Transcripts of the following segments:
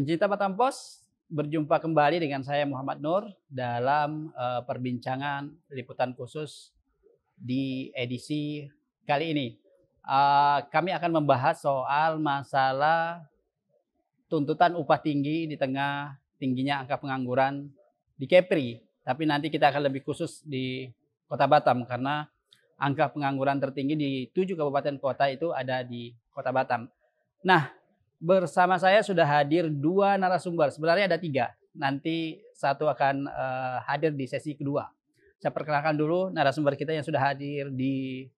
Pencinta Batam Pos, berjumpa kembali dengan saya Muhammad Nur dalam perbincangan liputan khusus di edisi kali ini. Kami akan membahas soal masalah tuntutan upah tinggi di tengah tingginya angka pengangguran di Kepri. Tapi nanti kita akan lebih khusus di Kota Batam karena angka pengangguran tertinggi di 7 kabupaten kota itu ada di Kota Batam. Nah, bersama saya sudah hadir 2 narasumber. Sebenarnya ada 3. Nanti satu akan hadir di sesi kedua. Saya perkenalkan dulu narasumber kita yang sudah hadir di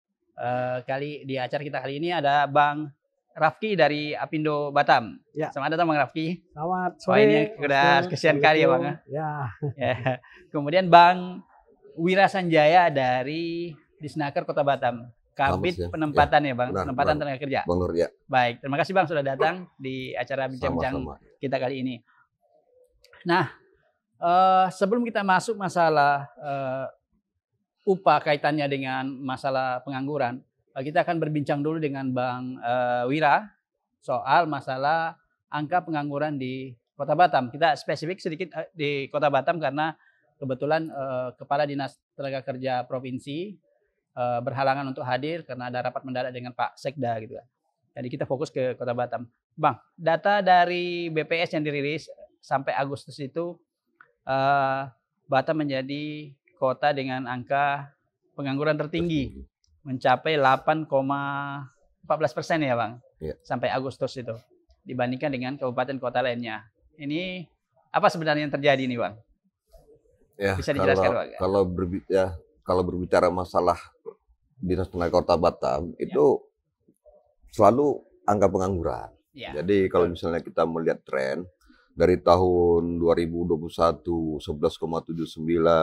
acara kita kali ini. Ada Bang Rafki dari Apindo Batam. Ya. Selamat datang Bang Rafki. Selamat sore. Ini sudah kesian kali ya Bang. Ya. Kemudian Bang Wira Sanjaya dari Disnaker Kota Batam. Kabit penempatan ya Bang, penempatan tenaga kerja. Bang Nur, ya. Baik, terima kasih Bang sudah datang di acara bincang-bincang kita kali ini. Nah, sebelum kita masuk masalah upah kaitannya dengan masalah pengangguran, kita akan berbincang dulu dengan Bang Wira soal masalah angka pengangguran di Kota Batam. Kita spesifik sedikit di Kota Batam karena kebetulan Kepala Dinas Tenaga Kerja Provinsi berhalangan untuk hadir karena ada rapat mendadak dengan Pak Sekda gitu kan. Jadi kita fokus ke Kota Batam. Bang, data dari BPS yang dirilis sampai Agustus itu Batam menjadi kota dengan angka pengangguran tertinggi mencapai 8,14% ya Bang, ya. Sampai Agustus itu dibandingkan dengan kabupaten kota lainnya. Ini apa sebenarnya yang terjadi nih Bang? Ya, bisa dijelaskan Bang? Kalau berbicara masalah Dinas Tenaga Kota Batam itu selalu angka pengangguran. Ya. Jadi kalau misalnya kita melihat tren dari tahun 2021 11,79,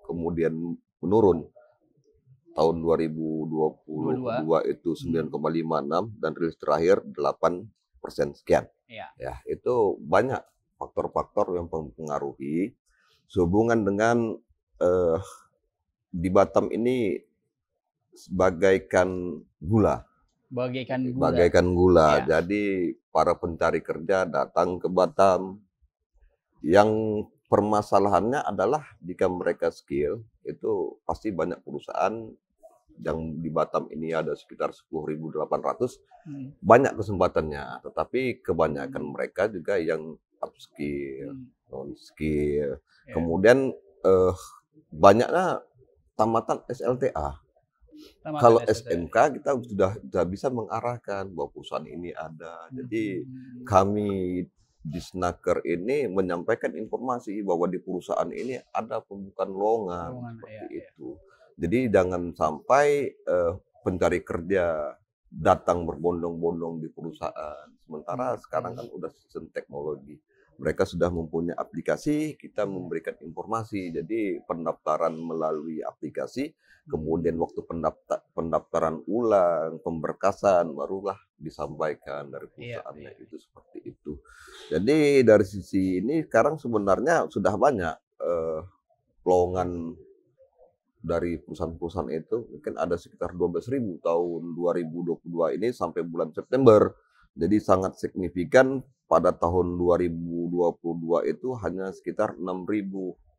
kemudian menurun tahun 2022 itu 9,56 dan rilis terakhir 8% sekian. Ya, itu banyak faktor-faktor yang mempengaruhi sehubungan dengan di Batam ini bagaikan gula. Bagaikan gula. Ya. Jadi para pencari kerja datang ke Batam. Yang permasalahannya adalah jika mereka skill, itu pasti banyak perusahaan yang di Batam ini ada sekitar 10.800. Banyak kesempatannya, tetapi kebanyakan mereka juga yang upskill, non-skill. Ya. Kemudian banyaknya tamatan SLTA. Kalau SMK kita sudah bisa mengarahkan bahwa perusahaan ini ada. Jadi kami di Snaker ini menyampaikan informasi bahwa di perusahaan ini ada pembukaan lowongan seperti itu. Jadi jangan sampai pencari kerja datang berbondong-bondong di perusahaan. Sementara sekarang kan udah sistem teknologi. Mereka sudah mempunyai aplikasi, kita memberikan informasi. Jadi pendaftaran melalui aplikasi, kemudian waktu pendaftaran ulang, pemberkasan, barulah disampaikan dari perusahaannya. Itu seperti itu. Jadi dari sisi ini sekarang sebenarnya sudah banyak lowongan dari perusahaan-perusahaan itu. Mungkin ada sekitar 12.000 tahun 2022 ini sampai bulan September. Jadi sangat signifikan. Pada tahun 2022 itu hanya sekitar 6.000.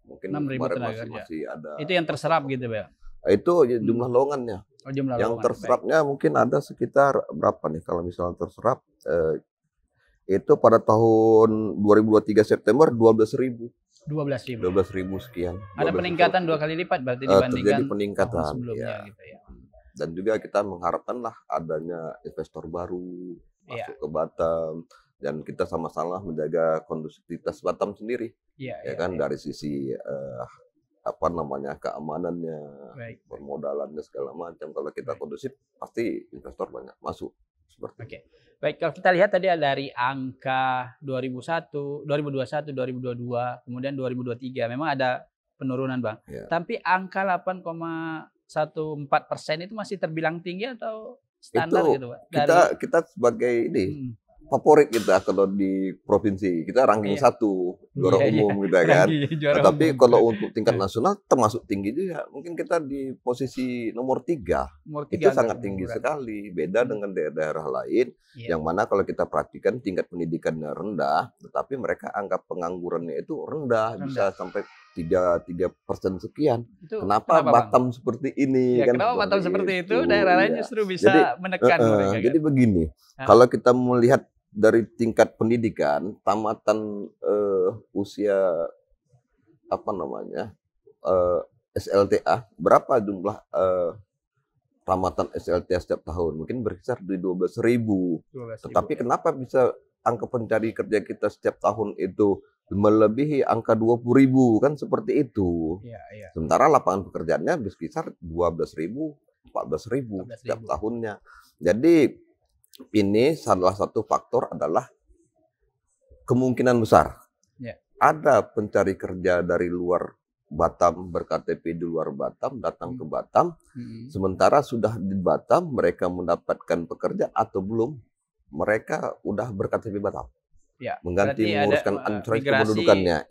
Mungkin 6.000 masih ada. Itu yang terserap gitu ya? Itu jumlah lowongannya. Yang terserapnya mungkin ada sekitar berapa nih kalau misalnya terserap. Itu pada tahun 2023 September 12.000. 12.000 sekian. Ada peningkatan 2 kali lipat berarti dibandingkan peningkatan sebelumnya gitu ya. Dan juga kita mengharapkanlah adanya investor baru masuk ke Batam. Dan kita sama-sama menjaga kondusivitas Batam sendiri, dari sisi keamanannya, permodalannya segala macam. Kalau kita kondusif, pasti investor banyak masuk. Seperti Baik, kalau kita lihat tadi dari angka 2021, 2022, kemudian 2023, memang ada penurunan Bang. Ya. Tapi angka 8,14% itu masih terbilang tinggi atau standar itu, gitu Pak? Kita sebagai ini. favorit kita kalau di provinsi. Kita ranking 1 juara umum gitu kan. Nah, tapi kalau untuk tingkat nasional termasuk tinggi juga. Mungkin kita di posisi nomor 3. Itu sangat tinggi sekali. Beda dengan daerah-daerah lain yang mana kalau kita perhatikan tingkat pendidikannya rendah, tetapi mereka angka penganggurannya itu rendah. Bisa sampai 3% sekian. Kenapa Batam seperti ini? Ya, kan kenapa Batam seperti itu? Daerah lain justru bisa menekan mereka. Jadi begini, kalau kita melihat dari tingkat pendidikan, tamatan usia SLTA, berapa jumlah tamatan SLTA setiap tahun? Mungkin berkisar di 12.000. Tetapi kenapa bisa angka pencari kerja kita setiap tahun itu melebihi angka 20.000? Kan seperti itu. Sementara lapangan pekerjaannya berkisar 12.000, 14.000 setiap tahunnya. Jadi ini salah satu faktor adalah kemungkinan besar ada pencari kerja dari luar Batam, berKTP di luar Batam, datang ke Batam, sementara sudah di Batam mereka mendapatkan pekerja atau belum, mereka udah berKTP Batam. Mengganti menguruskan kependudukannya.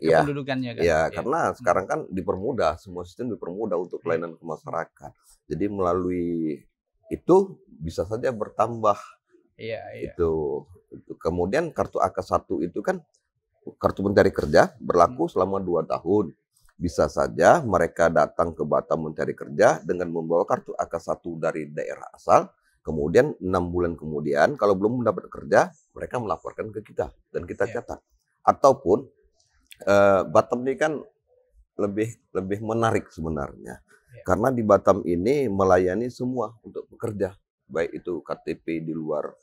Karena sekarang kan dipermudah, semua sistem dipermudah untuk pelayanan ke masyarakat. Jadi melalui itu bisa saja bertambah. Itu. Kemudian kartu AK1 itu kan kartu pencari kerja berlaku selama 2 tahun. Bisa saja mereka datang ke Batam mencari kerja dengan membawa kartu AK1 dari daerah asal. Kemudian 6 bulan kemudian kalau belum mendapat kerja, mereka melaporkan ke kita dan kita catat. Ataupun Batam ini kan lebih menarik sebenarnya. Karena di Batam ini melayani semua untuk bekerja, baik itu KTP di luar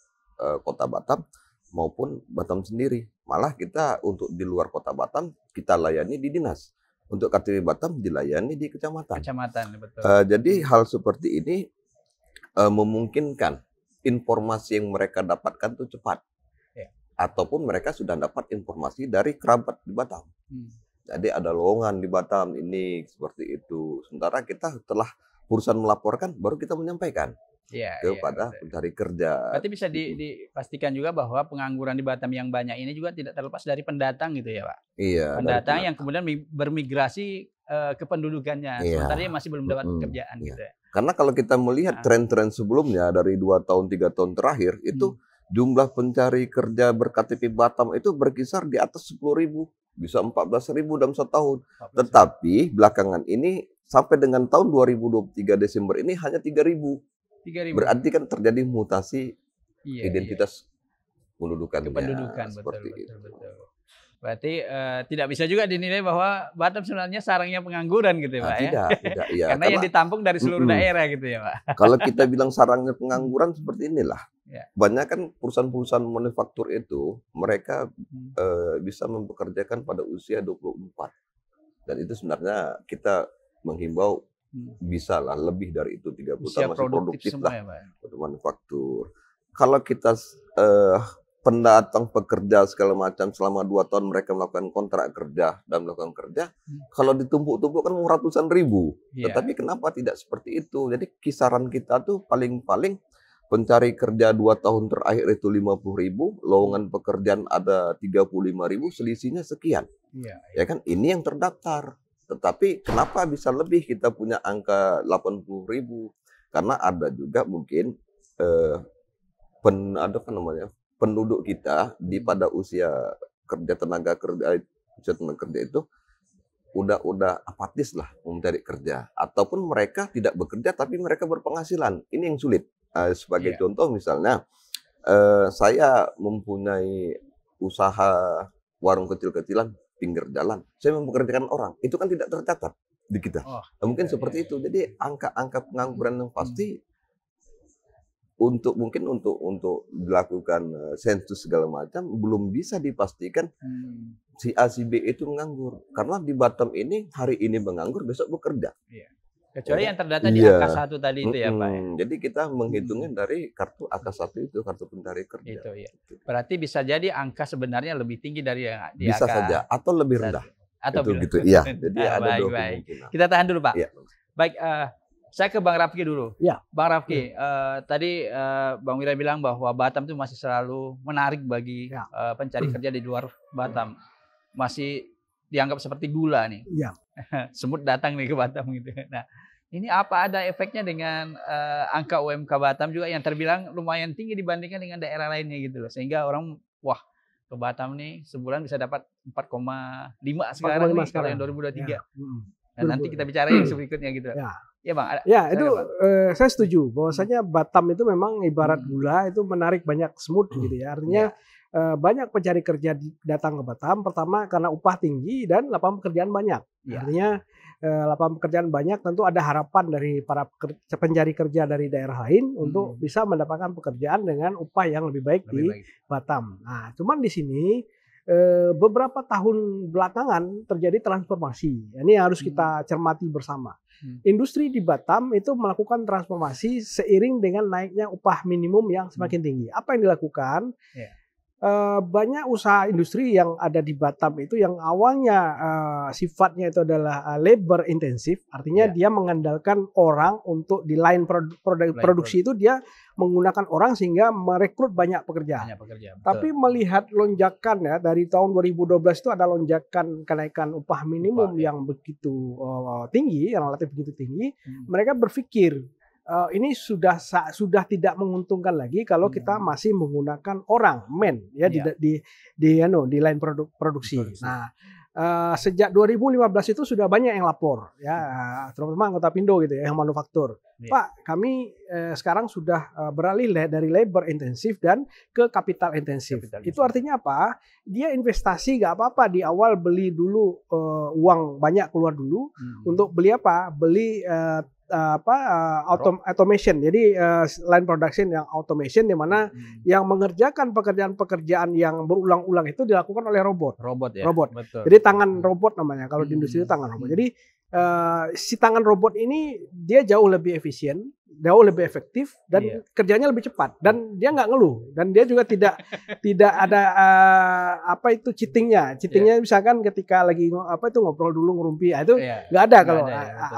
kota Batam maupun Batam sendiri. Malah kita untuk di luar kota Batam kita layani di dinas. Untuk KTP Batam dilayani di kecamatan. Betul. Jadi hal seperti ini memungkinkan informasi yang mereka dapatkan itu cepat. Ataupun mereka sudah dapat informasi dari kerabat di Batam. Jadi ada lowongan di Batam ini seperti itu. Sementara kita setelah perusahaan melaporkan baru kita menyampaikan kepada pencari kerja. Berarti bisa dipastikan juga bahwa pengangguran di Batam yang banyak ini juga tidak terlepas dari pendatang gitu ya Pak? Pendatang yang kemudian bermigrasi kependudukannya, sementara dia masih belum dapat pekerjaan gitu ya. Karena kalau kita melihat tren-tren sebelumnya dari 2 tahun 3 tahun terakhir itu jumlah pencari kerja berKTP Batam itu berkisar di atas 10.000, bisa 14.000 dalam 1 tahun. Tetapi belakangan ini sampai dengan tahun 2023 Desember ini hanya 3.000. Berarti kan terjadi mutasi identitas kependudukan seperti itu. Betul. Berarti tidak bisa juga dinilai bahwa Batam sebenarnya sarangnya pengangguran gitu ya Pak Tidak. Karena yang ditampung dari seluruh daerah gitu ya Pak. Kalau kita bilang sarangnya pengangguran seperti inilah. Banyak kan perusahaan-perusahaan manufaktur itu mereka bisa mempekerjakan pada usia 24. Dan itu sebenarnya kita menghimbau bisa lah lebih dari itu, 30 tahun masih produktif lah untuk manufaktur. Kalau kita pendatang pekerja segala macam selama 2 tahun mereka melakukan kontrak kerja dan melakukan kerja, kalau ditumpuk-tumpuk kan ratusan ribu. Tetapi kenapa tidak seperti itu? Jadi kisaran kita tuh paling-paling pencari kerja 2 tahun terakhir itu 50.000, lowongan pekerjaan ada 35.000, selisihnya sekian. Ya kan, ini yang terdaftar. Tetapi kenapa bisa lebih kita punya angka 80.000? Karena ada juga mungkin penduduk kita di pada usia tenaga kerja itu udah apatis lah mencari kerja, ataupun mereka tidak bekerja tapi mereka berpenghasilan. Ini yang sulit. Sebagai contoh misalnya saya mempunyai usaha warung kecil-kecilan pinggir jalan, saya mempekerjakan orang, itu kan tidak tercatat di kita. Mungkin seperti itu. Jadi angka-angka pengangguran yang pasti untuk dilakukan sensus segala macam belum bisa dipastikan si A si B itu menganggur. Karena di Batam ini hari ini menganggur, besok bekerja. Kecuali yang terdata di AK1 tadi itu ya Pak. Jadi kita menghitungnya dari kartu AK1 itu, kartu pencari kerja. Itu ya. Berarti bisa jadi angka sebenarnya lebih tinggi dari yang di bisa AK saja atau lebih rendah. Atau gitu. Iya. Jadi ada dua kemungkinan. Kita tahan dulu Pak. Baik, Saya ke Bang Rafki dulu. Ya. Bang Rafki, tadi Bang Wira bilang bahwa Batam itu masih selalu menarik bagi pencari kerja di luar Batam. Masih dianggap seperti gula nih. Ya. Semut datang nih ke Batam gitu. Nah, ini apa ada efeknya dengan angka UMK Batam juga yang terbilang lumayan tinggi dibandingkan dengan daerah lainnya gitu loh. Sehingga orang wah ke Batam nih sebulan bisa dapat 4,5 sekarang nih kalau yang 2023. Ya. Nah, nanti kita bicara yang berikutnya gitu. Ya Bang. Ya itu saya setuju bahwasanya Batam itu memang ibarat gula itu menarik banyak semut gitu ya. Artinya banyak pencari kerja datang ke Batam. Pertama karena upah tinggi dan lapangan pekerjaan banyak. Artinya lapangan pekerjaan banyak, tentu ada harapan dari para pencari kerja dari daerah lain untuk bisa mendapatkan pekerjaan dengan upah yang lebih baik di Batam. Nah, cuman di sini beberapa tahun belakangan terjadi transformasi. Ini harus kita cermati bersama. Industri di Batam itu melakukan transformasi seiring dengan naiknya upah minimum yang semakin tinggi. Apa yang dilakukan? Banyak usaha industri yang ada di Batam itu yang awalnya sifatnya itu adalah labor intensif, artinya dia mengandalkan orang untuk di line produksi itu dia menggunakan orang sehingga merekrut banyak pekerja. Tapi melihat lonjakan ya dari tahun 2012 itu ada lonjakan kenaikan upah minimum yang begitu tinggi, yang relatif begitu tinggi, mereka berpikir ini sudah tidak menguntungkan lagi kalau kita masih menggunakan orang men di line produksi. Nah, sejak 2015 itu sudah banyak yang lapor ya, terutama anggota Pindo gitu ya yang manufaktur. Pak, kami sekarang sudah beralih dari labor intensif dan ke kapital intensif. Itu artinya apa? Dia investasi gak apa-apa di awal beli dulu uang banyak keluar dulu untuk beli apa? Beli automation. Jadi line production yang automation di mana yang mengerjakan pekerjaan-pekerjaan yang berulang-ulang itu dilakukan oleh robot. Robot. Betul. Jadi tangan robot namanya kalau di industri itu tangan robot. Jadi si tangan robot ini dia jauh lebih efisien, jauh lebih efektif dan kerjanya lebih cepat dan dia nggak ngeluh dan dia juga tidak ada cheatingnya. Cheatingnya misalkan ketika lagi ngobrol dulu ngerumpi itu nggak ada kalau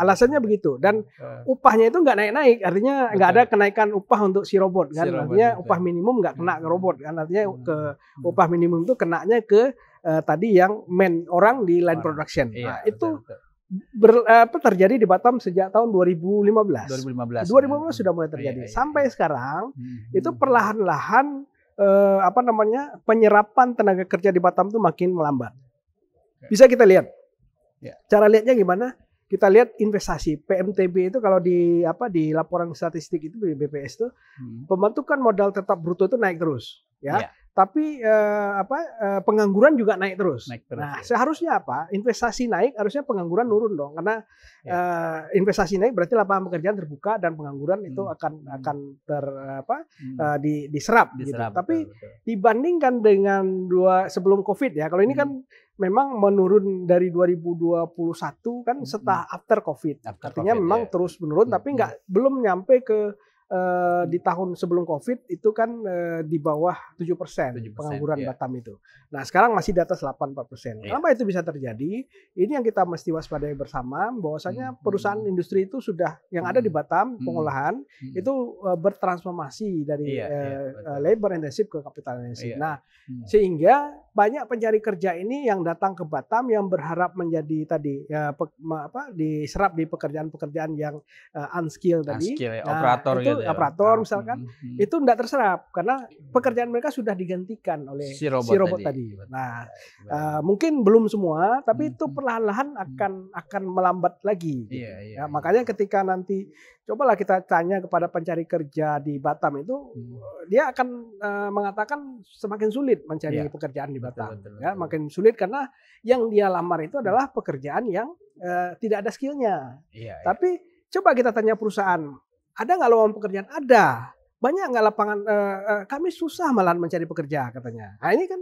alasannya begitu dan upahnya itu nggak naik-naik, artinya nggak ada kenaikan upah untuk si robot kan, artinya upah minimum nggak kena ke robot kan, artinya ke upah minimum itu kenanya ke tadi yang orang di line production. Nah, itu terjadi di Batam sejak tahun 2015 sudah mulai terjadi. Sampai sekarang itu perlahan-lahan penyerapan tenaga kerja di Batam itu makin melambat. Bisa kita lihat. Cara lihatnya gimana? Kita lihat investasi PMTB itu kalau di laporan statistik itu BPS itu pembentukan modal tetap bruto itu naik terus ya. Tapi pengangguran juga naik terus. Nah, seharusnya apa? Investasi naik, harusnya pengangguran nurun dong. Karena investasi naik berarti lapangan pekerjaan terbuka dan pengangguran itu akan diserap. Gitu. Tapi dibandingkan dengan sebelum COVID ya, kalau ini kan memang menurun dari 2021 kan setelah after COVID. Artinya memang terus menurun, tapi belum nyampe ke di tahun sebelum COVID itu kan di bawah 7% pengangguran Batam itu. Nah, sekarang masih di atas 84%. Kenapa itu bisa terjadi? Ini yang kita mesti waspadai bersama, bahwasanya perusahaan industri itu sudah yang ada di Batam pengolahan itu bertransformasi dari labor intensif ke kapital intensif. Nah, sehingga banyak pencari kerja ini yang datang ke Batam yang berharap menjadi tadi diserap di pekerjaan-pekerjaan yang unskilled tadi. Operator gitu. Operator misalkan itu tidak terserap karena pekerjaan mereka sudah digantikan oleh si robot tadi. Nah, mungkin belum semua, tapi itu perlahan-lahan akan melambat lagi. Ya, makanya ketika nanti cobalah kita tanya kepada pencari kerja di Batam itu, dia akan mengatakan semakin sulit mencari pekerjaan di Batam. Makin sulit karena yang dia lamar itu adalah pekerjaan yang tidak ada skillnya. Tapi coba kita tanya perusahaan. Ada nggak lowongan pekerjaan? Ada. Banyak nggak lapangan? Kami susah malahan mencari pekerja katanya. Nah, ini kan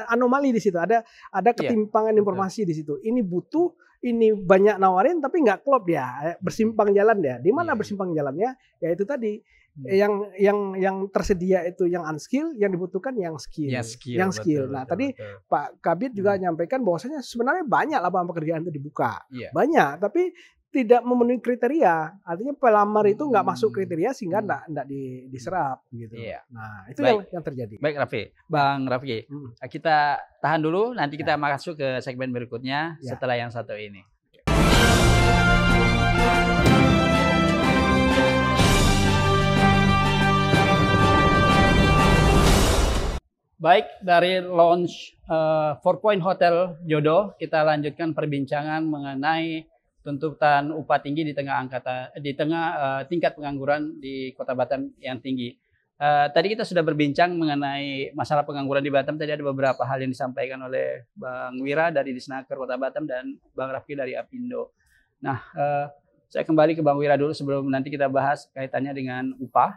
anomali di situ. Ada ketimpangan informasi di situ. Ini butuh, ini banyak nawarin tapi nggak klop dia. Bersimpang jalan dia. Di mana bersimpang jalannya? Ya itu tadi. Yang tersedia itu yang unskill, yang dibutuhkan yang skill. Nah, tadi Pak Kabid juga menyampaikan bahwasanya sebenarnya banyak lapangan pekerjaan itu dibuka. Banyak, tapi tidak memenuhi kriteria. Artinya pelamar itu nggak masuk kriteria sehingga nggak diserap gitu. Iya. Nah, itu Baik. yang terjadi. Baik Raffi, Bang Raffi, kita tahan dulu, nanti kita masuk ke segmen berikutnya setelah yang satu ini. Baik, dari launch 4 Point Hotel Jodoh, kita lanjutkan perbincangan mengenai tuntutan upah tinggi di tengah tingkat pengangguran di Kota Batam yang tinggi. Tadi kita sudah berbincang mengenai masalah pengangguran di Batam. Tadi ada beberapa hal yang disampaikan oleh Bang Wira dari Disnaker Kota Batam dan Bang Raffi dari Apindo. Nah, saya kembali ke Bang Wira dulu sebelum nanti kita bahas kaitannya dengan upah.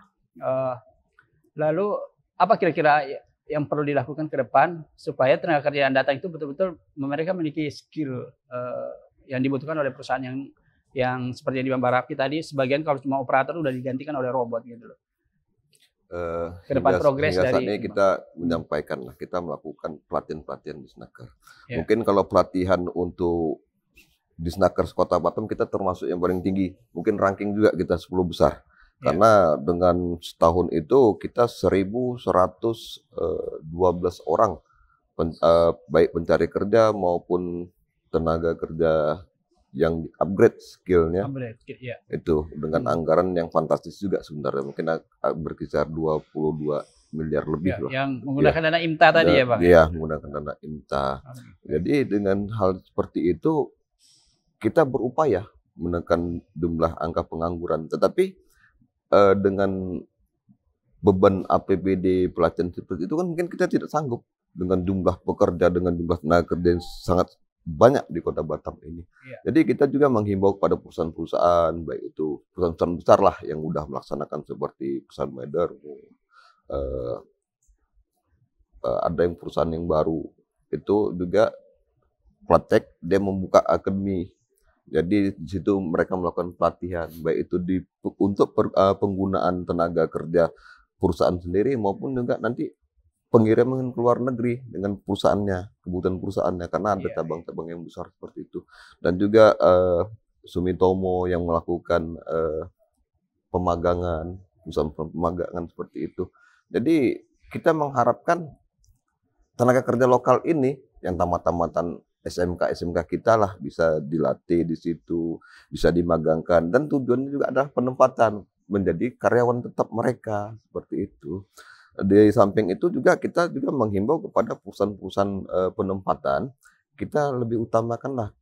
Lalu apa kira-kira yang perlu dilakukan ke depan supaya tenaga kerja yang datang itu betul-betul mereka memiliki skill yang dibutuhkan oleh perusahaan yang seperti yang di Bang Raffi tadi, sebagian kalau cuma operator udah digantikan oleh robot gitu loh. Ke depan progres hingga saat dari ini kita menyampaikan lah, kita melakukan pelatihan-pelatihan di Disnaker. Ya. Mungkin kalau pelatihan untuk Disnaker Kota Batam kita termasuk yang paling tinggi. Mungkin ranking juga kita 10 besar. Karena dengan setahun itu kita 1.112 orang, baik pencari kerja maupun tenaga kerja yang upgrade skillnya. Itu dengan anggaran yang fantastis juga sebenarnya, mungkin berkisar 22 miliar lebih loh. Yang menggunakan dana IMTA tadi ya Bang? Iya, menggunakan dana IMTA. Jadi dengan hal seperti itu kita berupaya menekan jumlah angka pengangguran, tetapi dengan beban APBD pelatihan seperti itu kan mungkin kita tidak sanggup dengan jumlah pekerja, dengan jumlah tenaga kerja yang sangat banyak di Kota Batam ini. Jadi kita juga menghimbau kepada perusahaan-perusahaan, baik itu perusahaan besar lah yang sudah melaksanakan seperti perusahaan Meder, ada yang perusahaan yang baru itu juga praktek, dia membuka akademi. Jadi di situ mereka melakukan pelatihan, baik itu untuk penggunaan tenaga kerja perusahaan sendiri maupun juga nanti pengiriman ke luar negeri dengan perusahaannya, kebutuhan perusahaannya, karena ada cabang-cabang yang besar seperti itu. Dan juga Sumitomo yang melakukan pemagangan, perusahaan pemagangan seperti itu. Jadi kita mengharapkan tenaga kerja lokal ini yang tamat-tamatan SMK kita lah bisa dilatih di situ, bisa dimagangkan, dan tujuannya juga adalah penempatan menjadi karyawan tetap mereka seperti itu. Di samping itu juga kita juga menghimbau kepada perusahaan-perusahaan penempatan, kita lebih utamakanlah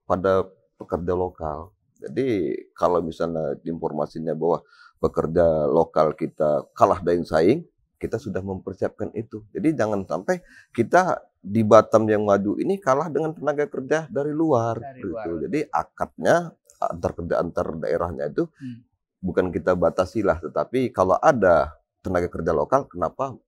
pada pekerja lokal. Jadi kalau misalnya informasinya bahwa pekerja lokal kita kalah saing, kita sudah mempersiapkan itu. Jadi jangan sampai kita di Batam yang maju ini kalah dengan tenaga kerja dari luar. Gitu. Jadi akadnya antar daerahnya itu bukan kita batasi lah, tetapi kalau ada tenaga kerja lokal, kenapa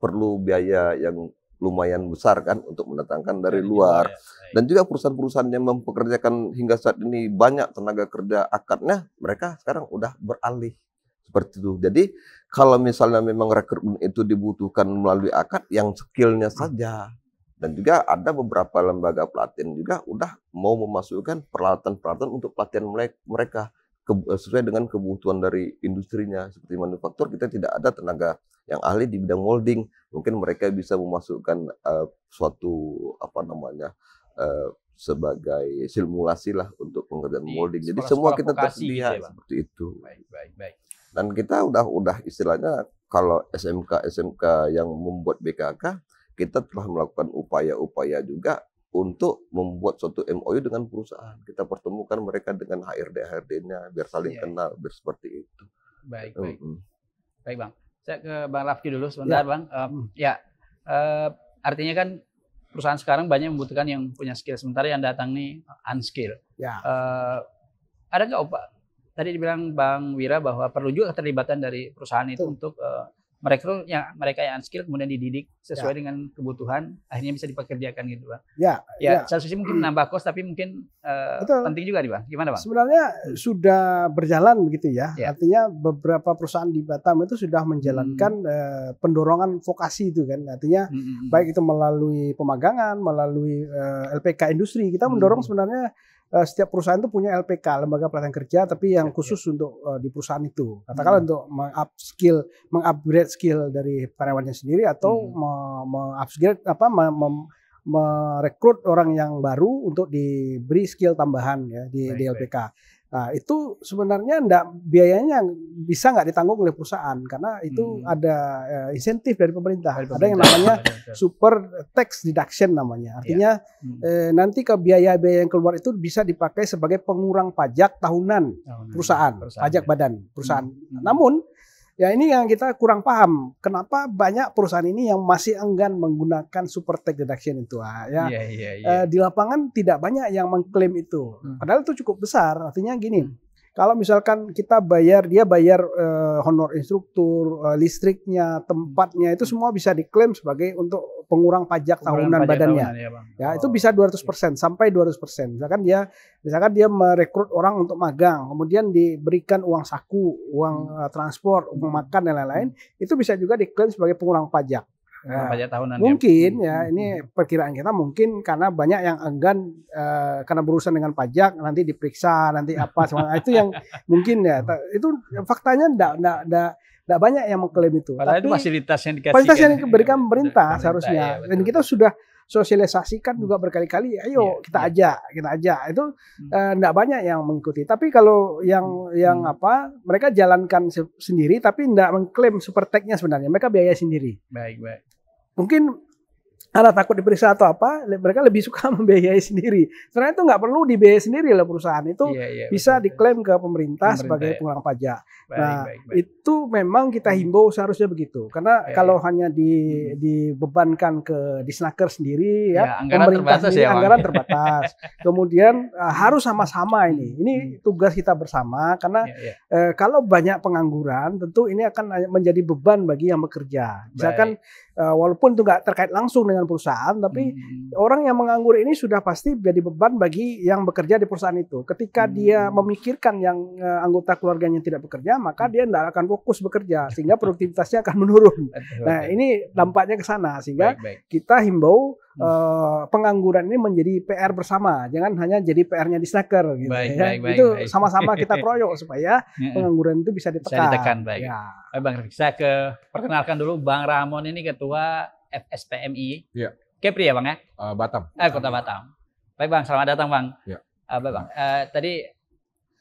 perlu biaya yang lumayan besar kan untuk mendatangkan dari luar. Dan juga perusahaan-perusahaan yang mempekerjakan hingga saat ini banyak tenaga kerja akadnya, mereka sekarang udah beralih seperti itu. Jadi kalau misalnya memang rekrutmen itu dibutuhkan melalui akad yang skillnya saja. Dan juga ada beberapa lembaga pelatihan juga udah mau memasukkan peralatan-peralatan untuk pelatihan mereka sesuai dengan kebutuhan dari industrinya. Seperti manufaktur, kita tidak ada tenaga yang ahli di bidang molding. Mungkin mereka bisa memasukkan suatu sebagai simulasi lah untuk pengerjaan molding. Jadi semua kita tersedia seperti itu. Baik. Dan kita udah istilahnya kalau SMK yang membuat BKK, kita telah melakukan upaya-upaya juga untuk membuat suatu MOU dengan perusahaan. Kita pertemukan mereka dengan HRD-nya biar saling kenal, biar seperti itu. Baik. Baik Bang. Saya ke Bang Raffi dulu sebentar Bang. Artinya kan perusahaan sekarang banyak membutuhkan yang punya skill, sementara yang datang nih unskill. Ada nggak tadi dibilang Bang Wira bahwa perlu juga keterlibatan dari perusahaan itu untuk merekrut mereka yang unskill kemudian dididik sesuai dengan kebutuhan, akhirnya bisa dipekerjakan gitu Bang. Satu sisi mungkin menambah kos, tapi mungkin penting juga nih Bang. Gimana Bang? Sebenarnya sudah berjalan begitu ya. Artinya beberapa perusahaan di Batam itu sudah menjalankan pendorongan vokasi itu kan. Artinya baik itu melalui pemagangan, melalui LPK industri, kita mendorong sebenarnya setiap perusahaan itu punya LPK, lembaga pelatihan kerja, tapi yang khusus untuk di perusahaan itu. Katakanlah untuk mengupgrade skill dari karyawannya sendiri atau mengupgrade merekrut orang yang baru untuk diberi skill tambahan ya di LPK. Nah, itu sebenarnya biayanya bisa nggak ditanggung oleh perusahaan karena itu ada insentif dari pemerintah. Ada yang namanya super tax deduction namanya. Artinya nanti ke biaya-biaya yang keluar itu bisa dipakai sebagai pengurang pajak tahunan perusahaan, pajak badan perusahaan. Namun ya ini yang kita kurang paham. Kenapa banyak perusahaan ini yang masih enggan menggunakan super tax deduction itu? Di lapangan tidak banyak yang mengklaim itu. Padahal itu cukup besar. Artinya gini, kalau misalkan dia bayar honor instruktur, listriknya, tempatnya itu semua bisa diklaim sebagai untuk pengurang pajak tahunan badannya. Itu bisa 200% sampai 200%. Misalkan dia merekrut orang untuk magang, kemudian diberikan uang saku, uang transport, uang makan dan lain-lain, itu bisa juga diklaim sebagai pengurang pajak. Pajak tahunan. Mungkin ini perkiraan kita mungkin karena banyak yang enggan karena berurusan dengan pajak nanti diperiksa nanti apa itu yang mungkin ya itu faktanya enggak banyak yang mengklaim itu. Padahal tapi itu fasilitas yang diberikan pemerintah seharusnya. Dan kita sudah sosialisasikan juga berkali-kali, ayo kita ajak itu enggak banyak yang mengikuti. Tapi kalau yang mereka jalankan sendiri tapi enggak mengklaim super tax-nya sebenarnya, mereka biaya sendiri. Baik. Mungkin karena takut diperiksa atau apa, mereka lebih suka membiayai sendiri. Sebenarnya itu nggak perlu dibiayai sendiri oleh perusahaan. Itu bisa diklaim ke pemerintah sebagai pengurang pajak. Baik. Itu memang kita himbau seharusnya begitu. Karena kalau hanya dibebankan ke Disnaker sendiri, pemerintah sendiri anggaran terbatas. Kemudian harus sama-sama ini. Ini tugas kita bersama. Karena kalau banyak pengangguran, tentu ini akan menjadi beban bagi yang bekerja. Misalkan walaupun itu nggak terkait langsung dengan perusahaan, tapi orang yang menganggur ini sudah pasti jadi beban bagi yang bekerja di perusahaan itu. Ketika dia memikirkan yang anggota keluarganya tidak bekerja, maka dia tidak akan fokus bekerja, sehingga produktivitasnya akan menurun. Nah, ini dampaknya ke sana, sehingga kita himbau pengangguran ini menjadi PR bersama, jangan hanya jadi PR-nya Disnaker gitu. Itu sama-sama kita keroyok supaya pengangguran itu bisa ditekan. Bang Rafiq, saya perkenalkan dulu Bang Ramon ini ketua FSPMI. Kepri ya Bang ya? Batam. Kota Batam. Baik Bang, selamat datang Bang. Baik Bang, tadi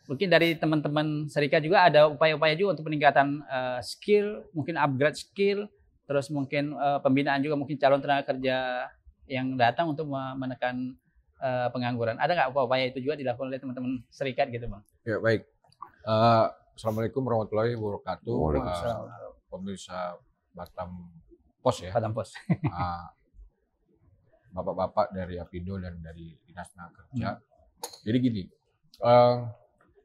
mungkin dari teman-teman serikat juga ada upaya-upaya juga untuk peningkatan skill, mungkin upgrade skill, terus mungkin pembinaan juga mungkin calon tenaga kerja yang datang untuk menekan pengangguran. Ada nggak upaya itu juga dilakukan oleh teman-teman serikat gitu Bang? Ya baik. Assalamualaikum warahmatullahi wabarakatuh. Pemirsa Batam Pos ya. Batam Pos. Bapak-bapak dari Apindo dan dari Dinas Tenaga Kerja. Jadi gini,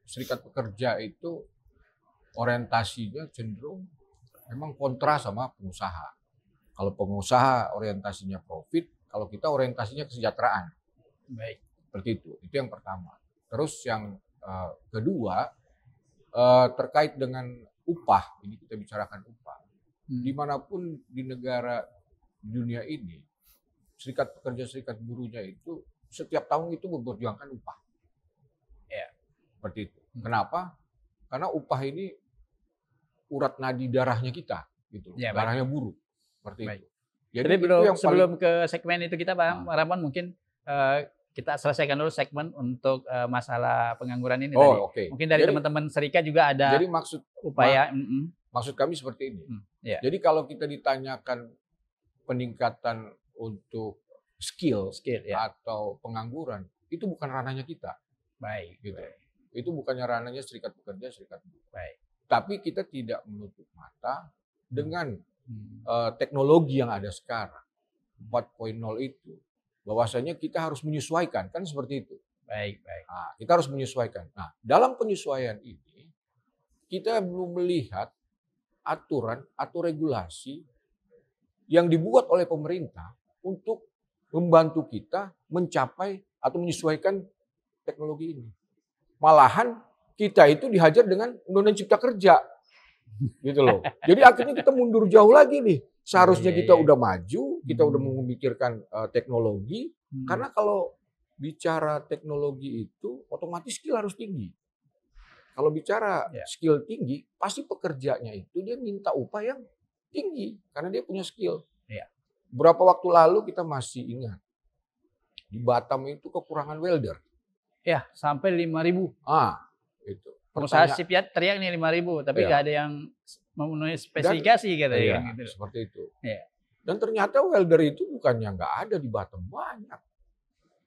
serikat pekerja itu orientasinya cenderung memang kontra sama pengusaha. Kalau pengusaha orientasinya profit, kalau kita orientasinya kesejahteraan. Baik. Seperti itu. Itu yang pertama. Terus yang kedua, terkait dengan upah, ini kita bicarakan upah. Dimanapun di negara dunia ini, serikat pekerja, serikat buruhnya itu setiap tahun itu memperjuangkan upah. Seperti itu. Kenapa? Karena upah ini urat nadi darahnya kita, gitu. Darahnya buruh, seperti itu. Jadi sebelum ke segmen itu kita Bang Ramon mungkin kita selesaikan dulu segmen untuk masalah pengangguran ini tadi. Okay. Mungkin dari teman-teman serikat juga ada upaya. Maksud kami seperti ini. Jadi kalau kita ditanyakan peningkatan untuk skill atau pengangguran, itu bukan ranahnya kita. Baik. Gitu. Itu bukannya ranahnya serikat pekerja, serikat buruh. Baik. Tapi kita tidak menutup mata dengan teknologi yang ada sekarang. 4.0 itu. Bahwasanya kita harus menyesuaikan, kan seperti itu. Baik. Nah, kita harus menyesuaikan. Nah, dalam penyesuaian ini kita belum melihat aturan atau regulasi yang dibuat oleh pemerintah untuk membantu kita mencapai atau menyesuaikan teknologi ini. Malahan kita itu dihajar dengan Undang-Undang Cipta Kerja, gitu loh. Jadi akhirnya kita mundur jauh lagi nih. Seharusnya kita udah maju, kita udah memikirkan teknologi, karena kalau bicara teknologi itu otomatis skill harus tinggi. Kalau bicara skill tinggi, pasti pekerjanya itu dia minta upah yang tinggi karena dia punya skill. Berapa waktu lalu kita masih ingat di Batam itu kekurangan welder. Ya, sampai 5.000. Itu. Pengusaha shipyard teriak nih 5.000, tapi nggak ada yang memenuhi spesifikasi katanya. Gitu. Seperti itu. Ya. Dan ternyata welder itu bukannya nggak ada di Batam, banyak.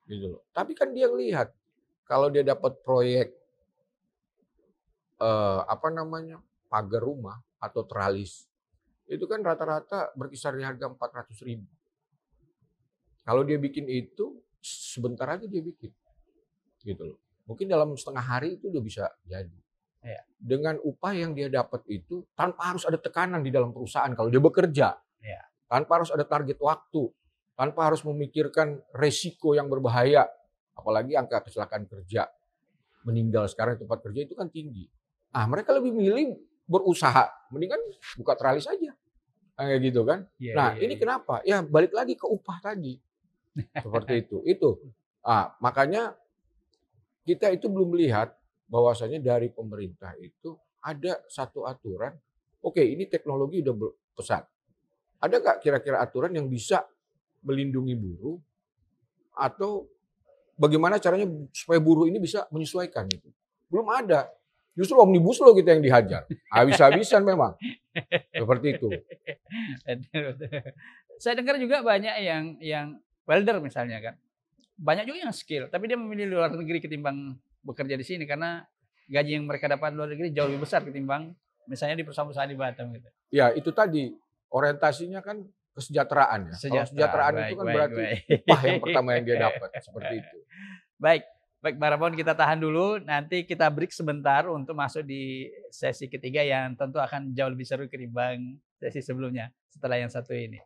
Gitu loh. Tapi kan dia lihat kalau dia dapat proyek pagar rumah atau teralis, itu kan rata-rata berkisar di harga 400.000. Kalau dia bikin itu sebentar aja dia bikin, gitu loh. Mungkin dalam setengah hari itu udah bisa jadi. Dengan upah yang dia dapat itu tanpa harus ada tekanan di dalam perusahaan kalau dia bekerja, tanpa harus ada target waktu, tanpa harus memikirkan resiko yang berbahaya, apalagi angka kecelakaan kerja meninggal sekarang di tempat kerja itu kan tinggi. Mereka lebih milih berusaha, mendingan buka teralis aja. Kayak gitu kan. Ini kenapa? Ya balik lagi ke upah tadi. Seperti itu. Makanya kita itu belum melihat bahwasanya dari pemerintah itu ada satu aturan. Oke, ini teknologi udah pesat. Ada nggak kira-kira aturan yang bisa melindungi buruh atau bagaimana caranya supaya buruh ini bisa menyesuaikan itu? Belum ada. Justru omnibus law kita yang dihajar. Habis-habisan memang. Seperti itu. Saya dengar juga banyak yang welder misalnya kan. Banyak juga yang skill, tapi dia memilih luar negeri ketimbang bekerja di sini karena gaji yang mereka dapat luar negeri jauh lebih besar ketimbang misalnya di perusahaan-perusahaan di Batam gitu. Ya, itu tadi orientasinya kan kesejahteraan ya. Kalau kesejahteraan itu kan berarti upah yang pertama yang dia dapat, seperti itu. Baik Bang Ramon, kita tahan dulu, nanti kita break sebentar untuk masuk di sesi ketiga yang tentu akan jauh lebih seru ketimbang sesi sebelumnya setelah yang satu ini.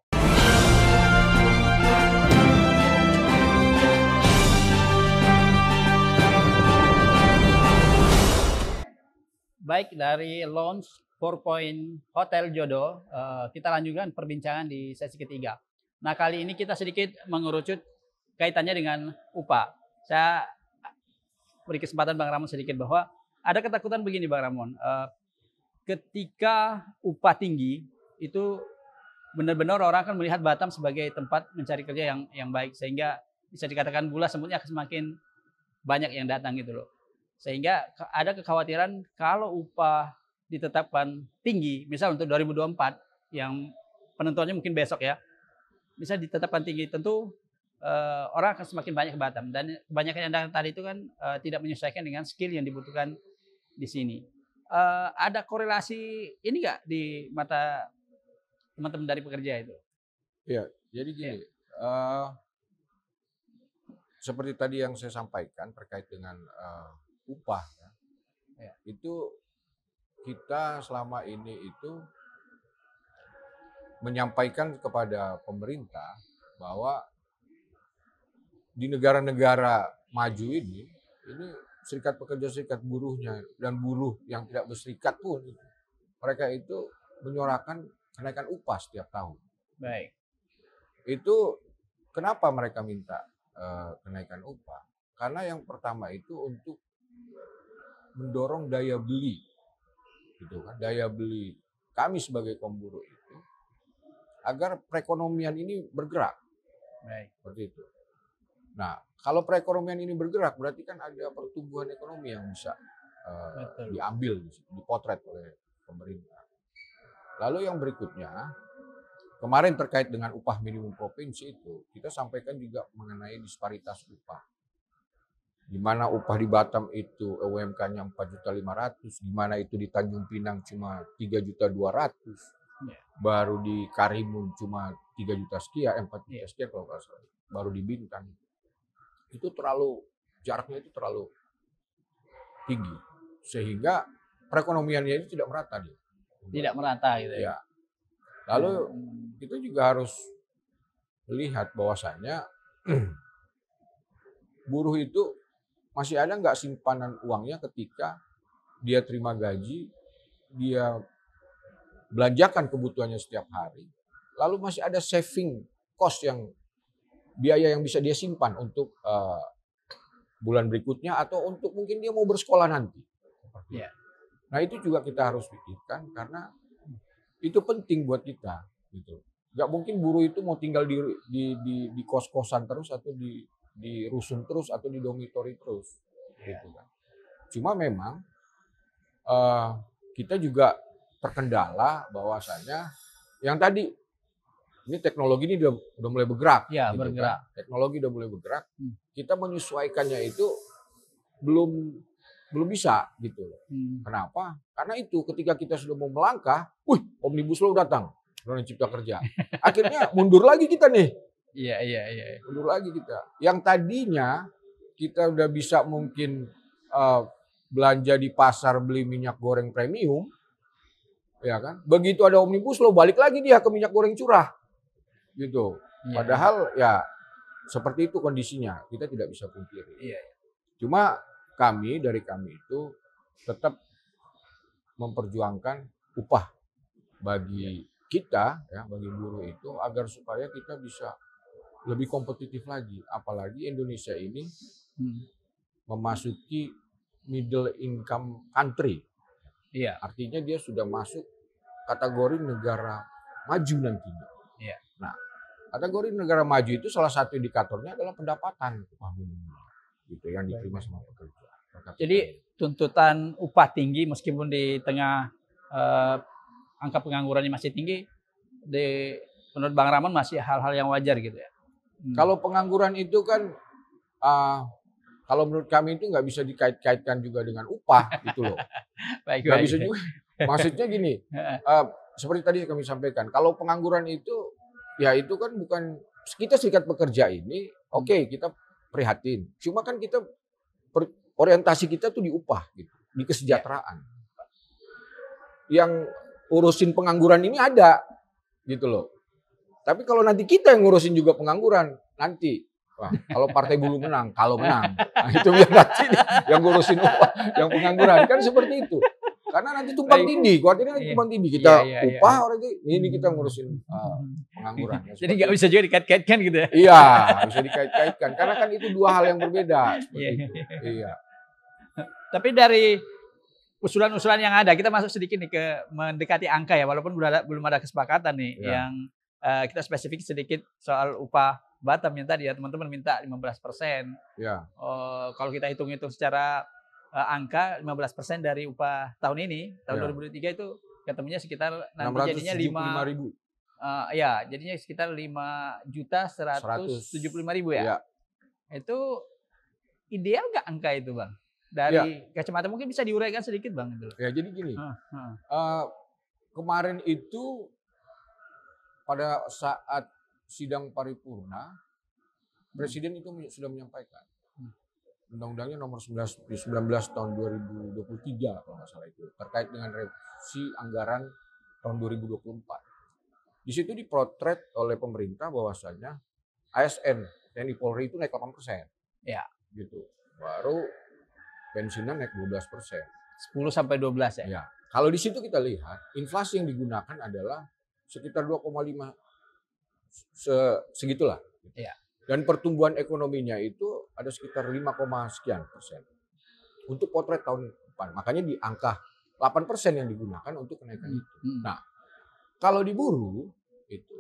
Baik, dari Lounge 4 Point Hotel Jodoh, kita lanjutkan perbincangan di sesi ketiga. Nah, kali ini kita sedikit mengerucut kaitannya dengan upah. Saya beri kesempatan Bang Ramon sedikit bahwa ada ketakutan begini Bang Ramon, ketika upah tinggi itu benar-benar orang akan melihat Batam sebagai tempat mencari kerja yang baik, sehingga bisa dikatakan gula semutnya akan semakin banyak yang datang gitu loh. Sehingga ada kekhawatiran kalau upah ditetapkan tinggi, misal untuk 2024 yang penentuannya mungkin besok ya, bisa ditetapkan tinggi, tentu orang akan semakin banyak ke Batam, dan kebanyakan yang datang tadi itu kan tidak menyesuaikan dengan skill yang dibutuhkan di sini. Ada korelasi ini nggak di mata teman-teman dari pekerja itu? Ya, jadi gini, seperti tadi yang saya sampaikan terkait dengan upah, itu kita selama ini itu menyampaikan kepada pemerintah bahwa di negara-negara maju ini serikat pekerja, serikat buruhnya, dan buruh yang tidak berserikat pun, mereka itu menyuarakan kenaikan upah setiap tahun. Baik. Itu kenapa mereka minta kenaikan upah? Karena yang pertama itu untuk mendorong daya beli, gitu kan? Daya beli kami sebagai kaum buruh itu agar perekonomian ini bergerak. Baik. Seperti itu. Nah, kalau perekonomian ini bergerak, berarti kan ada pertumbuhan ekonomi yang bisa diambil, dipotret oleh pemerintah. Lalu yang berikutnya, kemarin terkait dengan upah minimum provinsi itu, kita sampaikan juga mengenai disparitas upah. Di mana upah di Batam itu UMK-nya 4.500.000, di mana itu di Tanjung Pinang cuma 3.200.000, baru di Karimun cuma 3 juta sekian, 4 juta sekian kalau nggak salah, baru di Bintan. Itu jaraknya itu terlalu tinggi, sehingga perekonomiannya itu tidak merata dia. Tidak merata gitu ya. Lalu kita juga harus melihat bahwasannya buruh itu masih ada nggak simpanan uangnya ketika dia terima gaji, dia belanjakan kebutuhannya setiap hari, lalu masih ada saving cost yang biaya yang bisa dia simpan untuk bulan berikutnya atau untuk mungkin dia mau bersekolah nanti. Iya. Nah itu juga kita harus pikirkan karena itu penting buat kita gitu. Gak mungkin buruh itu mau tinggal di kos-kosan terus atau di rusun terus atau di dormitory terus gitu kan. Cuma memang kita juga terkendala bahwasanya yang tadi ini teknologi ini udah mulai bergerak. Ya, gitu bergerak. Kan. Teknologi udah mulai bergerak. Kita menyesuaikannya itu belum bisa gitu. Kenapa? Karena itu ketika kita sudah mau melangkah, Omnibus Law datang, Undang-Undang Cipta Kerja. Akhirnya mundur lagi kita nih. Iya. Mundur lagi kita. Yang tadinya kita udah bisa mungkin belanja di pasar beli minyak goreng premium, ya kan? Begitu ada Omnibus Law balik lagi dia ke minyak goreng curah. Gitu. Padahal ya seperti itu kondisinya, kita tidak bisa pungkiri. Iya. Cuma dari kami itu tetap memperjuangkan upah bagi kita, ya, bagi buruh itu agar supaya kita bisa lebih kompetitif lagi. Apalagi Indonesia ini memasuki middle income country. Iya. Artinya dia sudah masuk kategori negara maju nantinya. Iya. Nah, kategori negara maju itu salah satu indikatornya adalah pendapatan upah minimum gitu yang diterima sama pekerja. Jadi tuntutan upah tinggi meskipun di tengah angka penganggurannya masih tinggi, menurut Bang Rahman masih hal-hal yang wajar gitu ya. Kalau pengangguran itu kan kalau menurut kami itu nggak bisa dikait-kaitkan juga dengan upah gitu loh. Nggak bisa juga. Maksudnya gini, seperti tadi kami sampaikan, kalau pengangguran itu ya itu kan bukan kita serikat pekerja ini, oke, kita prihatin. Cuma kan kita orientasi kita tuh di upah gitu, di kesejahteraan. Yang urusin pengangguran ini ada gitu loh. Tapi kalau nanti kita yang ngurusin juga pengangguran, nanti kalau partai buruh menang, kalau menang, nah itu biar nanti yang ngurusin upah, yang pengangguran kan seperti itu. Karena nanti tumpang tindih, kuartirnya nanti tumpang tindih. Kita upah orang ini kita ngurusin pengangguran. Ya, jadi nggak bisa juga dikait-kaitkan gitu ya? Iya, bisa dikait-kaitkan. Karena kan itu dua hal yang berbeda. Iya. Tapi dari usulan-usulan yang ada, kita masuk sedikit nih ke mendekati angka ya, walaupun belum ada kesepakatan nih yang kita spesifik sedikit soal upah Batam yang tadi ya, teman-teman minta 15%. Ya. Kalau kita hitung-hitung secara angka 15% dari upah tahun ini, tahun 2023 itu ketemunya sekitar nanti jadinya 5.000. Ya, jadinya sekitar 5.175.000 ya. Itu ideal nggak angka itu, Bang? Dari kacamata mungkin bisa diuraikan sedikit, Bang. Itu. Ya, jadi gini. Kemarin itu pada saat sidang paripurna, Presiden itu sudah menyampaikan Undang-undangnya nomor 19 tahun 2023 kalau nggak salah itu terkait dengan revisi anggaran tahun 2024. Di situ dipotret oleh pemerintah bahwasanya ASN TNI Polri itu naik 8%. Ya. Gitu. Baru pensiunnya naik 12%. 10 sampai 12 ya. Ya. Kalau di situ kita lihat inflasi yang digunakan adalah sekitar 2,5 segitulah. Ya. Dan pertumbuhan ekonominya itu ada sekitar 5, sekian persen. Untuk potret tahun depan. Makanya di angka 8% yang digunakan untuk kenaikan itu. Nah, kalau di buruh itu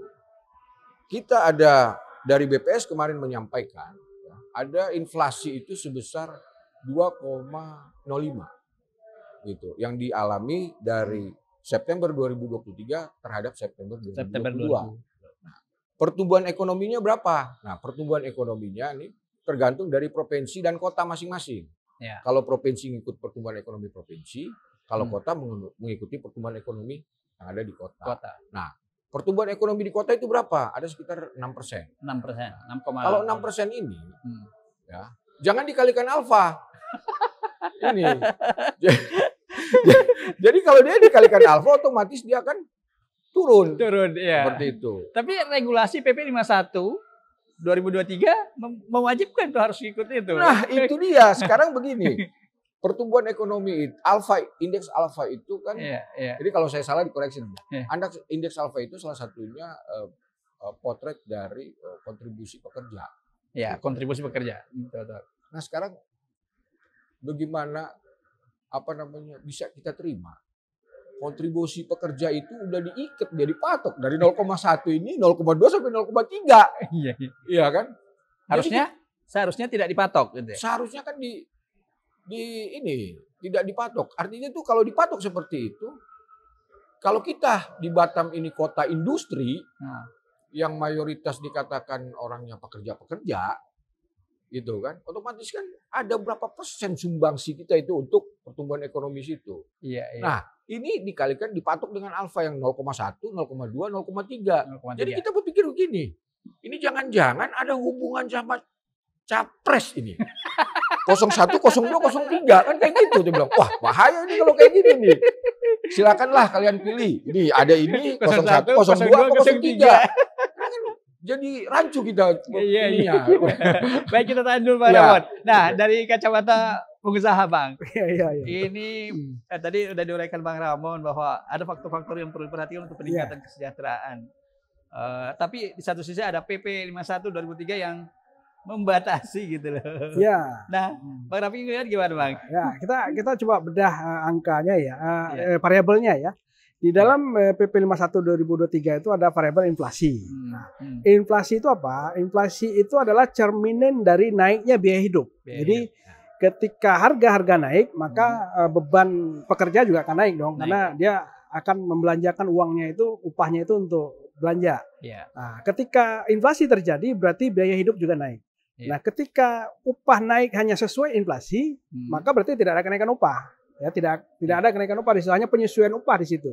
kita ada dari BPS kemarin menyampaikan ada inflasi itu sebesar 2,05 gitu yang dialami dari September 2023 terhadap September 2022. Pertumbuhan ekonominya berapa? Nah, pertumbuhan ekonominya ini tergantung dari provinsi dan kota masing-masing. Ya. Kalau provinsi ngikut pertumbuhan ekonomi provinsi, kalau kota mengikuti pertumbuhan ekonomi yang ada di kota. Nah, pertumbuhan ekonomi di kota itu berapa? Ada sekitar 6%. 6%. 6, kalau 6% ini, ya, jangan dikalikan alfa. Ini. Jadi kalau dia dikalikan alfa, otomatis dia akan turun ya. Seperti itu. Tapi regulasi PP 51 2023 mewajibkan tuh harus ikut itu. Nah, itu dia. Sekarang begini. Pertumbuhan ekonomi indeks alfa itu kan. Jadi kalau saya salah dikoreksi. Indeks alfa itu salah satunya potret dari kontribusi pekerja. Ya, kontribusi pekerja. Nah, sekarang bagaimana bisa kita terima. Kontribusi pekerja itu udah diikat, dia dipatok dari 0,1 ini 0,2 sampai 0,3. Iya. Iya kan? Seharusnya tidak dipatok gitu ya. Seharusnya kan ini tidak dipatok. Artinya tuh kalau dipatok seperti itu, kalau kita di Batam ini kota industri yang mayoritas dikatakan orangnya pekerja-pekerja, gitu kan, otomatis kan ada berapa persen sumbangsi kita itu untuk pertumbuhan ekonomi situ. Iya. Nah, ini dikalikan dipatok dengan alfa yang 0,1, 0,2, 0,3. Jadi kita berpikir begini, ini jangan-jangan ada hubungan sama capres ini. 01, 02, 03 kan kayak gitu. Dia bilang, wah bahaya ini kalau kayak gini nih. Silakanlah kalian pilih. Ini ada ini 01, 02, 03. Jadi rancu kita ininya. Baik, kita tahan dulu Pak Ramon. Nah, dari kacamata pengusaha Bang. Ini tadi udah diuraikan Bang Ramon bahwa ada faktor-faktor yang perlu diperhatikan untuk peningkatan kesejahteraan. Tapi di satu sisi ada PP 51 2003 yang membatasi gitu loh. Ya. Nah, Bang Rafi lihat gimana Bang? Ya, kita coba bedah angkanya ya, variabelnya ya. Di dalam PP 51 2023 itu ada variabel inflasi. Inflasi itu apa? Inflasi itu adalah cerminan dari naiknya biaya hidup. Jadi ketika harga-harga naik, maka beban pekerja juga akan naik dong, karena dia akan membelanjakan uangnya itu, upahnya itu untuk belanja. Nah, ketika inflasi terjadi berarti biaya hidup juga naik. Nah, ketika upah naik hanya sesuai inflasi, maka berarti tidak ada kenaikan upah. Ya, tidak ada kenaikan upah, hanya penyesuaian upah di situ.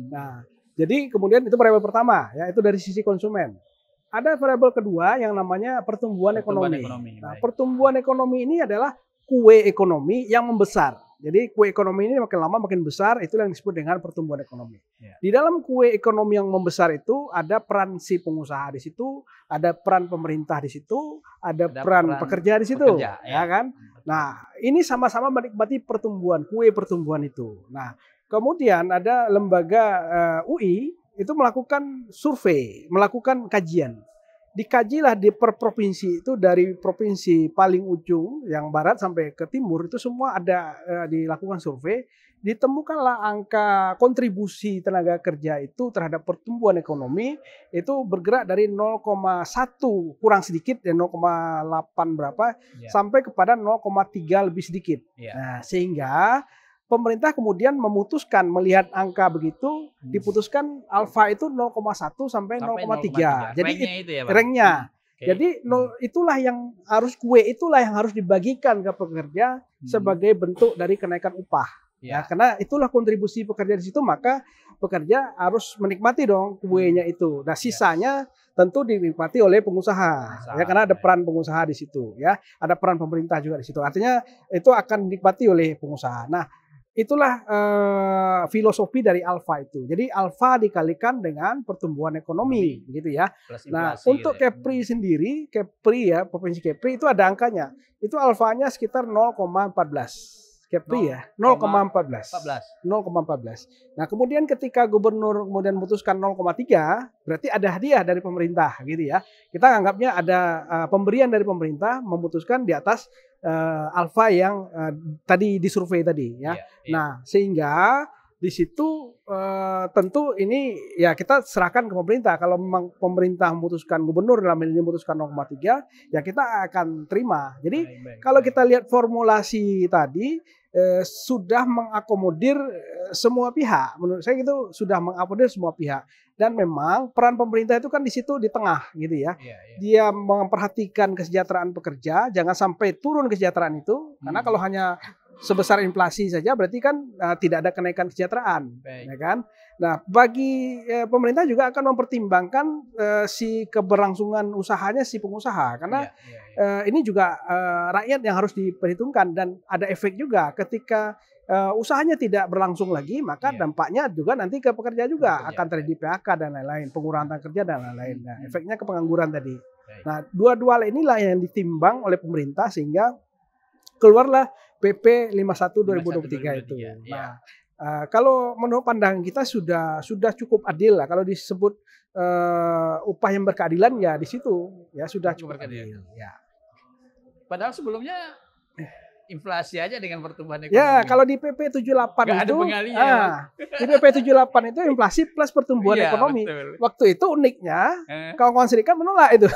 Nah, jadi kemudian itu variabel pertama, ya itu dari sisi konsumen. Ada variabel kedua yang namanya pertumbuhan ekonomi. Nah, pertumbuhan ekonomi ini adalah kue ekonomi yang membesar. Jadi kue ekonomi ini makin lama makin besar, itu yang disebut dengan pertumbuhan ekonomi. Di dalam kue ekonomi yang membesar itu ada peran si pengusaha di situ, ada peran pemerintah di situ, ada peran pekerja di situ, ya kan? Nah, ini sama-sama menikmati pertumbuhan, kue pertumbuhan itu. Nah, kemudian ada lembaga UI itu melakukan survei, melakukan kajian. Dikajilah di per provinsi itu, dari provinsi paling ujung yang barat sampai ke timur itu semua ada dilakukan survei, ditemukanlah angka kontribusi tenaga kerja itu terhadap pertumbuhan ekonomi itu bergerak dari 0,1 kurang sedikit ya 0,8 berapa sampai kepada 0,3 lebih sedikit. Nah, sehingga pemerintah kemudian memutuskan melihat angka begitu, diputuskan alfa itu 0,1 sampai 0,3. Jadi ranknya. Jadi itulah yang harus itulah yang harus dibagikan ke pekerja sebagai bentuk dari kenaikan upah. Ya, karena itulah kontribusi pekerja di situ, maka pekerja harus menikmati dong kuenya itu. Nah, sisanya tentu dinikmati oleh pengusaha. Ya, karena ada peran pengusaha di situ, ya. Ada peran pemerintah juga di situ. Artinya itu akan dinikmati oleh pengusaha. Nah, itulah filosofi dari alfa itu. Jadi alfa dikalikan dengan pertumbuhan ekonomi, gitu ya. Nah, untuk Kepri sendiri, Kepri ya, Provinsi Kepri itu ada angkanya. Itu alfanya sekitar 0,14. Kepri ya, 0,14. Nah, kemudian ketika gubernur kemudian memutuskan 0,3, berarti ada hadiah dari pemerintah, gitu ya. Kita anggapnya ada pemberian dari pemerintah memutuskan di atas alfa yang tadi disurvei tadi, ya. Nah, sehingga di situ tentu ini ya kita serahkan ke pemerintah. Kalau memang pemerintah memutuskan, gubernur dalam hal ini memutuskan 0,3, ya kita akan terima. Jadi kalau kita lihat formulasi tadi sudah mengakomodir semua pihak. Menurut saya itu sudah mengakomodir semua pihak. Dan memang peran pemerintah itu kan di situ di tengah, gitu ya. Dia memperhatikan kesejahteraan pekerja, jangan sampai turun kesejahteraan itu. Karena kalau hanya sebesar inflasi saja berarti kan tidak ada kenaikan kesejahteraan, ya kan? Nah, bagi pemerintah juga akan mempertimbangkan si keberlangsungan usahanya si pengusaha, karena ini juga rakyat yang harus diperhitungkan, dan ada efek juga ketika usahanya tidak berlangsung lagi, maka dampaknya juga nanti ke pekerja juga akan terjadi PHK dan lain-lain, pengurangan kerja dan lain-lain. Nah, efeknya ke pengangguran tadi. Nah, dua-dua inilah yang ditimbang oleh pemerintah sehingga keluarlah PP 51 2023 itu. Nah, kalau menurut pandangan kita sudah cukup adil lah. Kalau disebut upah yang berkeadilan, ya di situ ya sudah cukup adil. Ya. Padahal sebelumnya inflasi aja dengan pertumbuhan ekonomi. Ya, kalau di PP 78 Nggak ada itu, pengalinya, di PP 78 itu inflasi plus pertumbuhan Iya, ekonomi. betul. Waktu itu uniknya, Eh, kawan-kawan serikat menolak itu.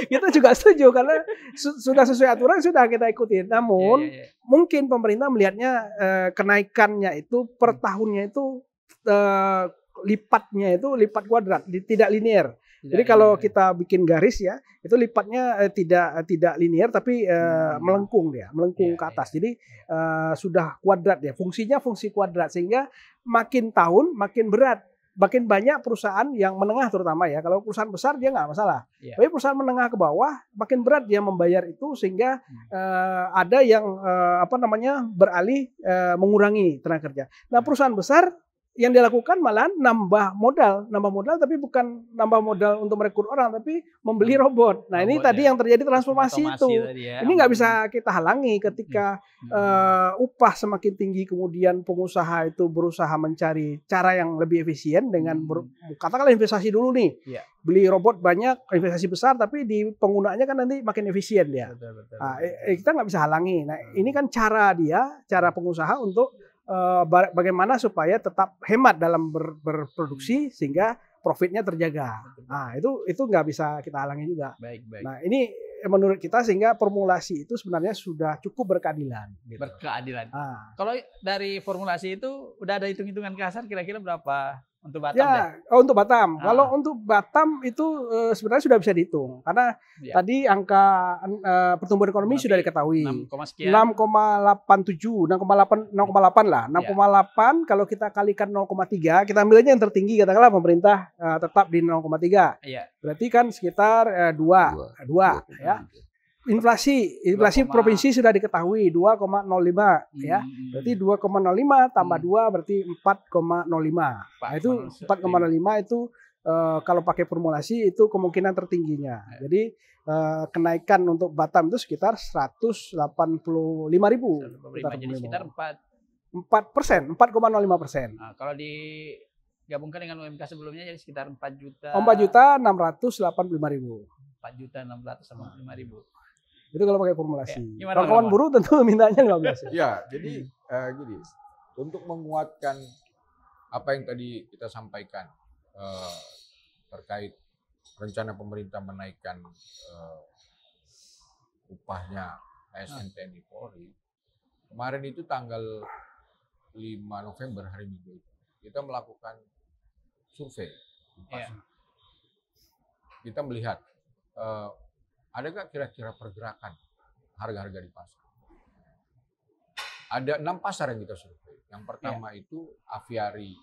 Kita juga setuju karena sudah sesuai aturan sudah kita ikuti. Namun iya. mungkin pemerintah melihatnya kenaikannya itu per tahunnya itu lipatnya itu lipat kuadrat, tidak linear. Jadi kalau kita bikin garis ya, itu lipatnya tidak linear tapi melengkung ke atas. Jadi sudah kuadrat ya, fungsinya fungsi kuadrat sehingga makin tahun makin berat. Makin banyak perusahaan yang menengah terutama ya. Kalau perusahaan besar dia nggak masalah. Tapi perusahaan menengah ke bawah makin berat dia membayar itu sehingga ada yang beralih mengurangi tenaga kerja. Nah, perusahaan besar yang dilakukan malah nambah modal tapi bukan nambah modal untuk merekrut orang tapi membeli robot. Nah, ini tadi yang terjadi transformasi itu. Ini nggak bisa kita halangi ketika upah semakin tinggi kemudian pengusaha itu berusaha mencari cara yang lebih efisien dengan katakanlah investasi dulu nih. Beli robot banyak, investasi besar tapi di penggunaannya kan nanti makin efisien dia. Betul. Nah, kita nggak bisa halangi. Nah, ini kan cara pengusaha untuk bagaimana supaya tetap hemat dalam berproduksi sehingga profitnya terjaga. Nah, itu nggak bisa kita halangi juga. Baik. Nah, ini menurut kita sehingga formulasi itu sebenarnya sudah cukup berkeadilan. Gitu. Berkeadilan. Kalau dari formulasi itu udah ada hitung-hitungan kasar kira-kira berapa untuk Batam? Untuk Batam. Kalau untuk Batam itu sebenarnya sudah bisa dihitung karena tadi angka pertumbuhan ekonomi sudah diketahui 6,87, 6,8 lah. 6,8 kalau kita kalikan 0,3, kita ambilnya yang tertinggi katakanlah pemerintah tetap di 0,3. Berarti kan sekitar 2 ya. Inflasi provinsi sudah diketahui 2,05 ya. Berarti 2,05 tambah 2 berarti 4,05. Nah, itu 4,05 itu kalau pakai formulasi itu kemungkinan tertingginya. Jadi kenaikan untuk Batam itu sekitar 185.000. Jadi sekitar 4%, 4,05%. Nah, kalau digabungkan dengan UMK sebelumnya jadi sekitar 4.685.000. 4.685.000. Itu kalau pakai formulasi. Kawan-kawan buruh tentu mintanya 15. Ya, jadi gini, untuk menguatkan apa yang tadi kita sampaikan terkait rencana pemerintah menaikkan upahnya ASN TNI Polri, kemarin itu tanggal 5 November hari Minggu kita melakukan survei. Kita melihat ada nggak kira-kira pergerakan harga-harga di pasar? Ada 6 pasar yang kita survei. Yang pertama itu Aviari,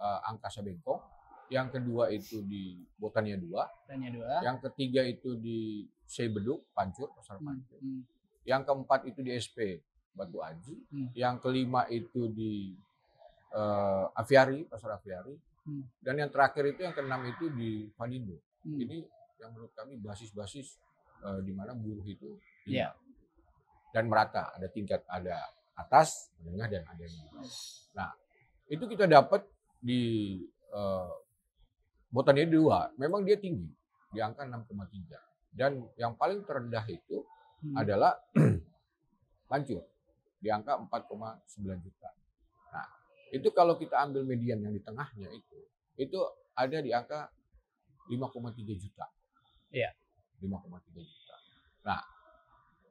Angkasa Bengkong. Yang kedua itu di Botania 2. Yang ketiga itu di Beduk, Pancur, Pasar Pancur. Yang keempat itu di SP, Batu Aji. Yang kelima itu di Aviari, Pasar Aviari. Dan yang terakhir itu yang keenam itu di Vanindo. Ini yang menurut kami basis-basis di mana buruh itu dan merata, ada tingkat, ada atas, menengah dan ada yang bawah. Nah, itu kita dapat di Botania 2, memang dia tinggi di angka 6,3 dan yang paling terendah itu adalah Pancur di angka 4,9 juta. Nah, itu kalau kita ambil median yang di tengahnya itu ada di angka 5,3 juta. 5,3 juta. Nah,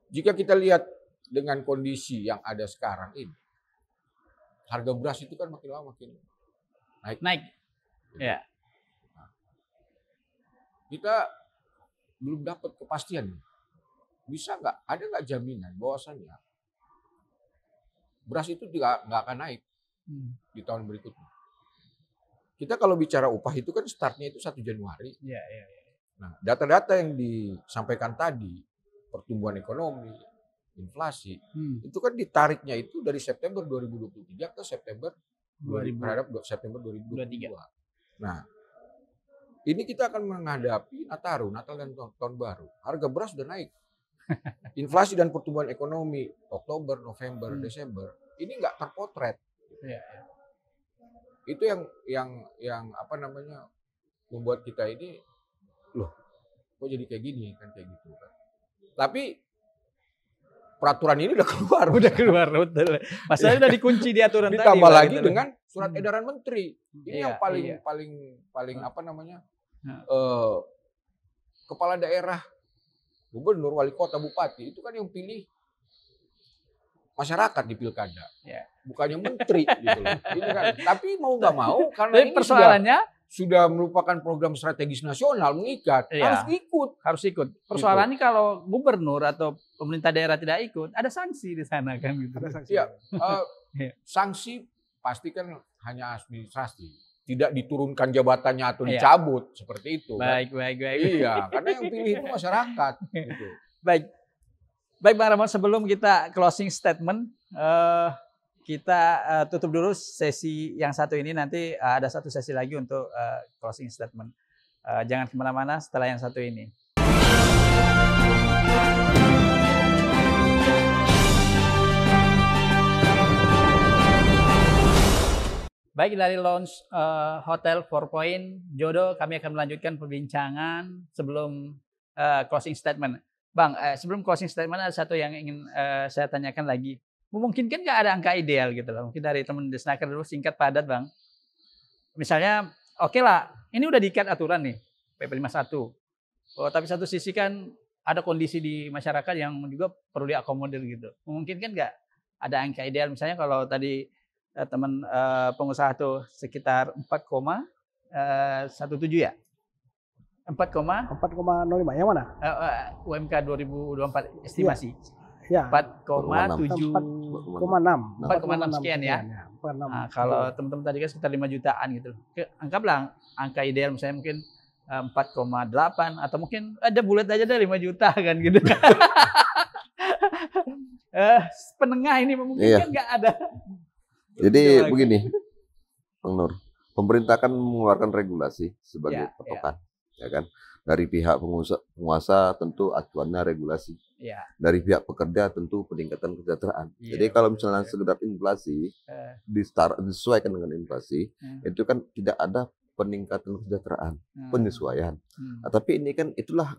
jika kita lihat dengan kondisi yang ada sekarang ini, harga beras itu kan makin lama makin naik. Ya. Nah, kita belum dapat kepastian. Bisa nggak? Ada nggak jaminan bahwasannya beras itu nggak akan naik di tahun berikutnya? Kita kalau bicara upah itu kan startnya itu 1 Januari. Nah, data-data yang disampaikan tadi, pertumbuhan ekonomi, inflasi, itu kan ditariknya itu dari September 2023 ke September 2023. Nah, ini kita akan menghadapi Natal dan tahun baru. Harga beras sudah naik. Inflasi dan pertumbuhan ekonomi Oktober, November, Desember ini nggak terpotret. Itu yang membuat kita ini loh, kok jadi kayak gini kan kayak gitu kan. Tapi peraturan ini udah keluar. Udah keluar, betul. Masalahnya udah dikunci di aturan tadi. Ditambah Pak, lagi gitu. dengan surat edaran menteri. Ini Iya, yang paling iya. paling apa namanya? Nah. Kepala daerah, gubernur, wali kota, bupati itu kan yang pilih masyarakat di pilkada, Ya. bukannya menteri gitu loh. Ini kan. Tapi mau nggak mau karena Tapi ini persoalannya sudah merupakan program strategis nasional mengikat, Iya. harus ikut. Persoalannya kalau gubernur atau pemerintah daerah tidak ikut, ada sanksi di sana kan gitu. Ada sanksi. Iya. Iya. Sanksi pasti kan hanya administrasi, tidak diturunkan jabatannya atau Iya. dicabut seperti itu. kan. Baik. Iya, karena yang pilih itu masyarakat. Gitu. Baik. Baik Bang Ramon, sebelum kita closing statement, kita tutup dulu sesi yang satu ini, nanti ada satu sesi lagi untuk closing statement. Jangan kemana-mana setelah yang satu ini. Baik, dari Lounge Hotel 4 Point Jodoh, kami akan melanjutkan perbincangan sebelum closing statement. Bang, sebelum closing statement ada satu yang ingin saya tanyakan lagi. Memungkinkan nggak ada angka ideal gitu loh? Mungkin dari teman Desnaker dulu, singkat padat Bang. Misalnya, oke lah, ini udah diikat aturan nih, PP 51. Oh, tapi satu sisi kan ada kondisi di masyarakat yang juga perlu diakomodir gitu. Memungkinkan nggak ada angka ideal? Misalnya kalau tadi teman pengusaha tuh sekitar 4,17 ya? 4,05 yang mana? UMK 2024 estimasi. Ya. 4,7 4,6 sekian ya. 4,6. Nah, kalau teman-teman tadi kan sekitar 5 jutaan gitu. Anggaplah angka ideal misalnya mungkin 4,8 atau mungkin ada bulat aja deh 5 juta kan gitu. Penengah ini memungkinkan nggak ada. Jadi begini, Bang Nur, pemerintah kan mengeluarkan regulasi sebagai patokan. Ya kan, dari pihak penguasa tentu acuannya regulasi, dari pihak pekerja tentu peningkatan kesejahteraan. Jadi kalau misalnya sekedar inflasi disesuaikan dengan inflasi, itu kan tidak ada peningkatan kesejahteraan, penyesuaian. Tapi ini kan itulah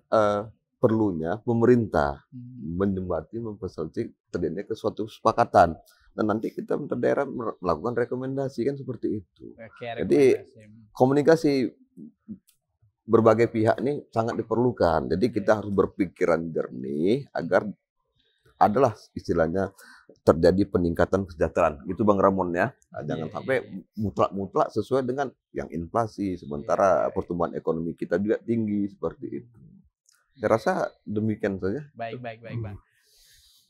perlunya pemerintah menjembatani, memfasilitasi terjadinya ke suatu kesepakatan. Dan nanti kita pemerintah daerah melakukan rekomendasi kan seperti itu. Jadi komunikasi berbagai pihak ini sangat diperlukan. Jadi kita harus berpikiran jernih agar adalah istilahnya terjadi peningkatan kesejahteraan. Gitu Bang Ramon ya. Nah, jangan sampai mutlak-mutlak sesuai dengan yang inflasi. Sementara pertumbuhan ekonomi kita juga tinggi seperti itu. Saya rasa demikian saja. Baik Bang.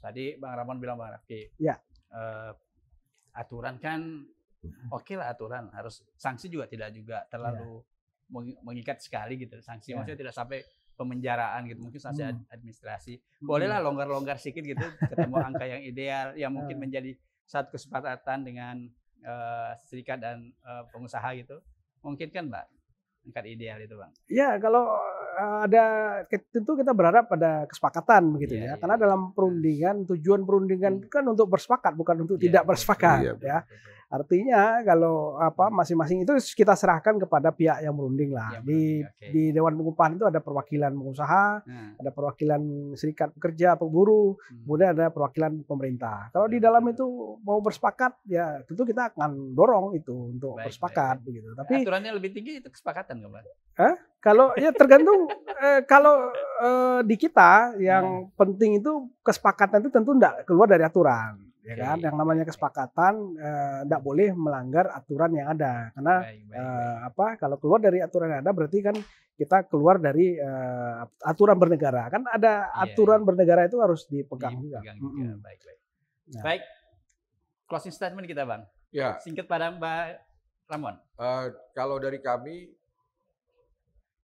Tadi Bang Ramon bilang Bang Rafki. Ya. Aturan kan oke lah aturan. Harus sanksi juga tidak juga terlalu mengikat sekali gitu. Sanksi maksudnya tidak sampai pemenjaraan gitu, mungkin sanksi administrasi. Bolehlah longgar-longgar sedikit gitu, ketemu angka yang ideal yang mungkin menjadi satu kesepakatan dengan serikat dan pengusaha gitu. Mungkin kan Mbak, angka ideal itu Bang. Ya, kalau ada tentu kita berharap pada kesepakatan begitu ya. Karena dalam perundingan, tujuan perundingan kan untuk bersepakat bukan untuk tidak bersepakat ya. Artinya kalau masing-masing itu kita serahkan kepada pihak yang berunding lah. Di Dewan Pengupahan itu ada perwakilan pengusaha, ada perwakilan serikat pekerja, buruh, kemudian ada perwakilan pemerintah. Kalau di dalam itu mau bersepakat ya tentu kita akan dorong itu untuk bersepakat begitu. Tapi aturannya lebih tinggi itu kesepakatan nggak Pak? Kalau ya tergantung kalau di kita yang penting itu kesepakatan itu tentu tidak keluar dari aturan. Ya kan, yang namanya kesepakatan tidak boleh melanggar aturan yang ada karena kalau keluar dari aturan yang ada berarti kan kita keluar dari aturan bernegara kan ada aturan bernegara itu harus dipegang juga. Baik, closing statement kita Bang. Ya. Singkat pada Mbak Ramon. Kalau dari kami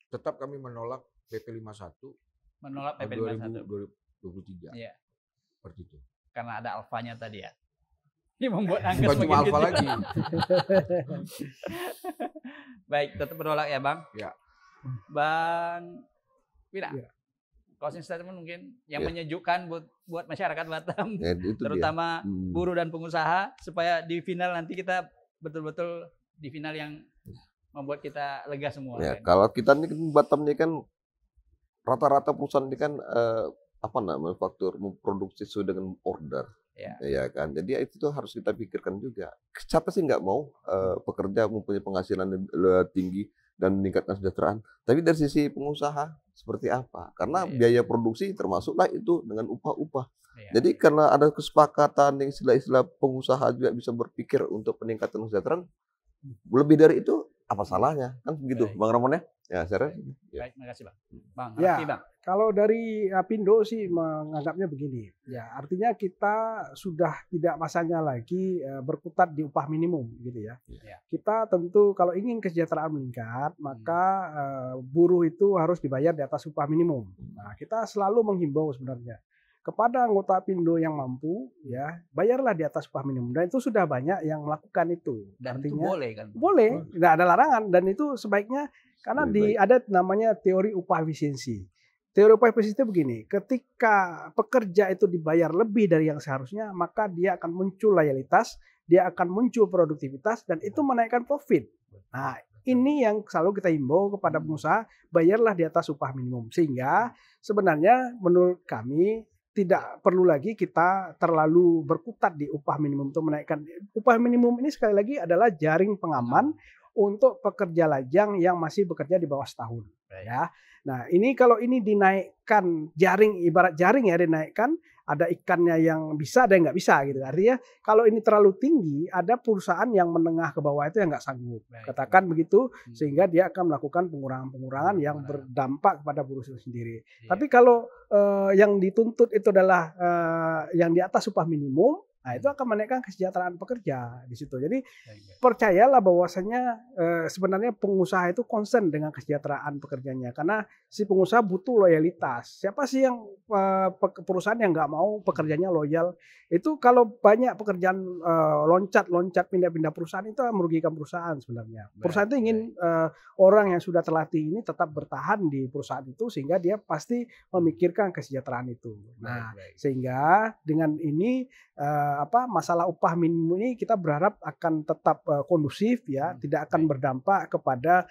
tetap kami menolak PP 51. Menolak PP 51 2023. Iya. Seperti itu. Karena ada alfanya tadi ya. Ini membuat angka bukan cuma alfa lagi. Baik, tetap menolak ya Bang. Ya. Bang Wira, closing statement mungkin yang menyejukkan buat masyarakat Batam, terutama buruh dan pengusaha, supaya di final nanti kita betul-betul di final yang membuat kita lega semua. Ya, kan? Kalau kita ini Batam ini kan rata-rata perusahaan ini kan apa namanya faktor memproduksi sesuai dengan order. Ya kan, jadi itu tuh harus kita pikirkan juga. Siapa sih nggak mau pekerja mempunyai penghasilan tinggi dan meningkatkan kesejahteraan? Tapi dari sisi pengusaha seperti apa? Karena biaya produksi termasuklah itu dengan upah-upah. Jadi karena ada kesepakatan yang istilah-istilah pengusaha juga bisa berpikir untuk peningkatan kesejahteraan, lebih dari itu apa salahnya? Kan begitu, Bang Ramon ya? Ya, saya baik, terima kasih Bang. Bang, ya, Bang. Kalau dari Apindo sih menganggapnya begini, ya artinya kita sudah tidak masanya lagi berkutat di upah minimum gitu ya. Kita tentu kalau ingin kesejahteraan meningkat, maka buruh itu harus dibayar di atas upah minimum. Nah, kita selalu menghimbau sebenarnya kepada anggota Apindo yang mampu, ya bayarlah di atas upah minimum. Dan itu sudah banyak yang melakukan itu. Dan artinya, itu boleh kan? Boleh, tidak ada larangan. Dan itu sebaiknya karena ada namanya teori upah efisiensi. Teori upah efisiensi itu begini, ketika pekerja itu dibayar lebih dari yang seharusnya, maka dia akan muncul loyalitas, dia akan muncul produktivitas, dan itu menaikkan profit. Nah, ini yang selalu kita himbau kepada pengusaha, bayarlah di atas upah minimum. Sehingga sebenarnya menurut kami tidak perlu lagi kita terlalu berkutat di upah minimum untuk menaikkan. Upah minimum ini sekali lagi adalah jaring pengaman untuk pekerja lajang yang masih bekerja di bawah setahun. Ya. Nah, ini kalau ini dinaikkan jaring, ibarat jaring ya dinaikkan, ada ikannya yang bisa, ada yang nggak bisa gitu. Artinya kalau ini terlalu tinggi, ada perusahaan yang menengah ke bawah itu yang nggak sanggup. Katakan begitu, sehingga dia akan melakukan pengurangan-pengurangan yang berdampak kepada buruh itu sendiri. Tapi kalau yang dituntut itu adalah yang di atas upah minimum, nah itu akan menaikkan kesejahteraan pekerja di situ. Jadi percayalah bahwasanya sebenarnya pengusaha itu concern dengan kesejahteraan pekerjanya, karena si pengusaha butuh loyalitas. Siapa sih yang perusahaan yang nggak mau pekerjanya loyal? Itu kalau banyak pekerjaan loncat-loncat pindah-pindah perusahaan itu merugikan perusahaan sebenarnya. Perusahaan itu ingin orang yang sudah terlatih ini tetap bertahan di perusahaan itu, sehingga dia pasti memikirkan kesejahteraan itu. Nah, sehingga dengan ini masalah upah minimum ini kita berharap akan tetap kondusif ya, tidak akan berdampak kepada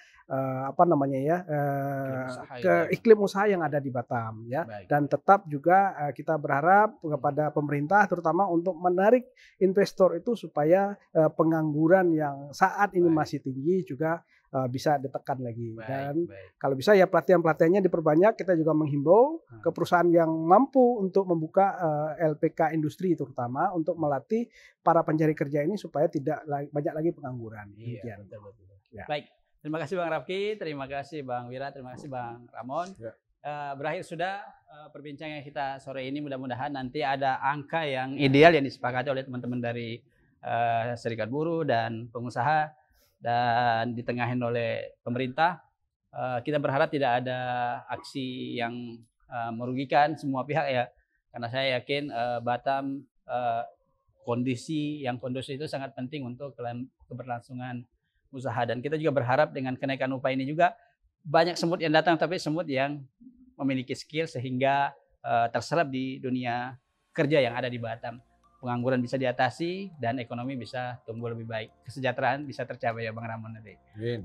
iklim usaha yang ada di Batam ya. Dan tetap juga kita berharap kepada pemerintah terutama untuk menarik investor itu supaya pengangguran yang saat ini masih tinggi juga bisa ditekan lagi. Dan kalau bisa ya pelatihan-pelatihannya diperbanyak. Kita juga menghimbau ke perusahaan yang mampu untuk membuka LPK industri terutama untuk melatih para pencari kerja ini supaya tidak banyak lagi pengangguran. Iya, betul. Ya. Baik, terima kasih Bang Rafki, terima kasih Bang Wira, terima kasih Bang Ramon. Berakhir sudah perbincangan kita sore ini. Mudah-mudahan nanti ada angka yang ideal yang disepakati oleh teman-teman dari Serikat Buruh dan pengusaha dan ditengahin oleh pemerintah. Kita berharap tidak ada aksi yang merugikan semua pihak ya, karena saya yakin Batam kondisi yang kondusif itu sangat penting untuk keberlangsungan usaha. Dan kita juga berharap dengan kenaikan upah ini juga banyak semut yang datang, tapi semut yang memiliki skill sehingga terserap di dunia kerja yang ada di Batam. Pengangguran bisa diatasi dan ekonomi bisa tumbuh lebih baik. Kesejahteraan bisa tercapai ya Bang Ramon nanti.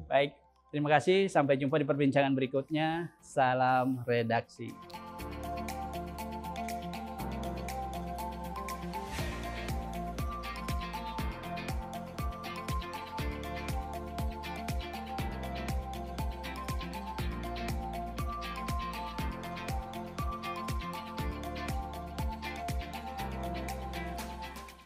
Baik, terima kasih. Sampai jumpa di perbincangan berikutnya. Salam redaksi.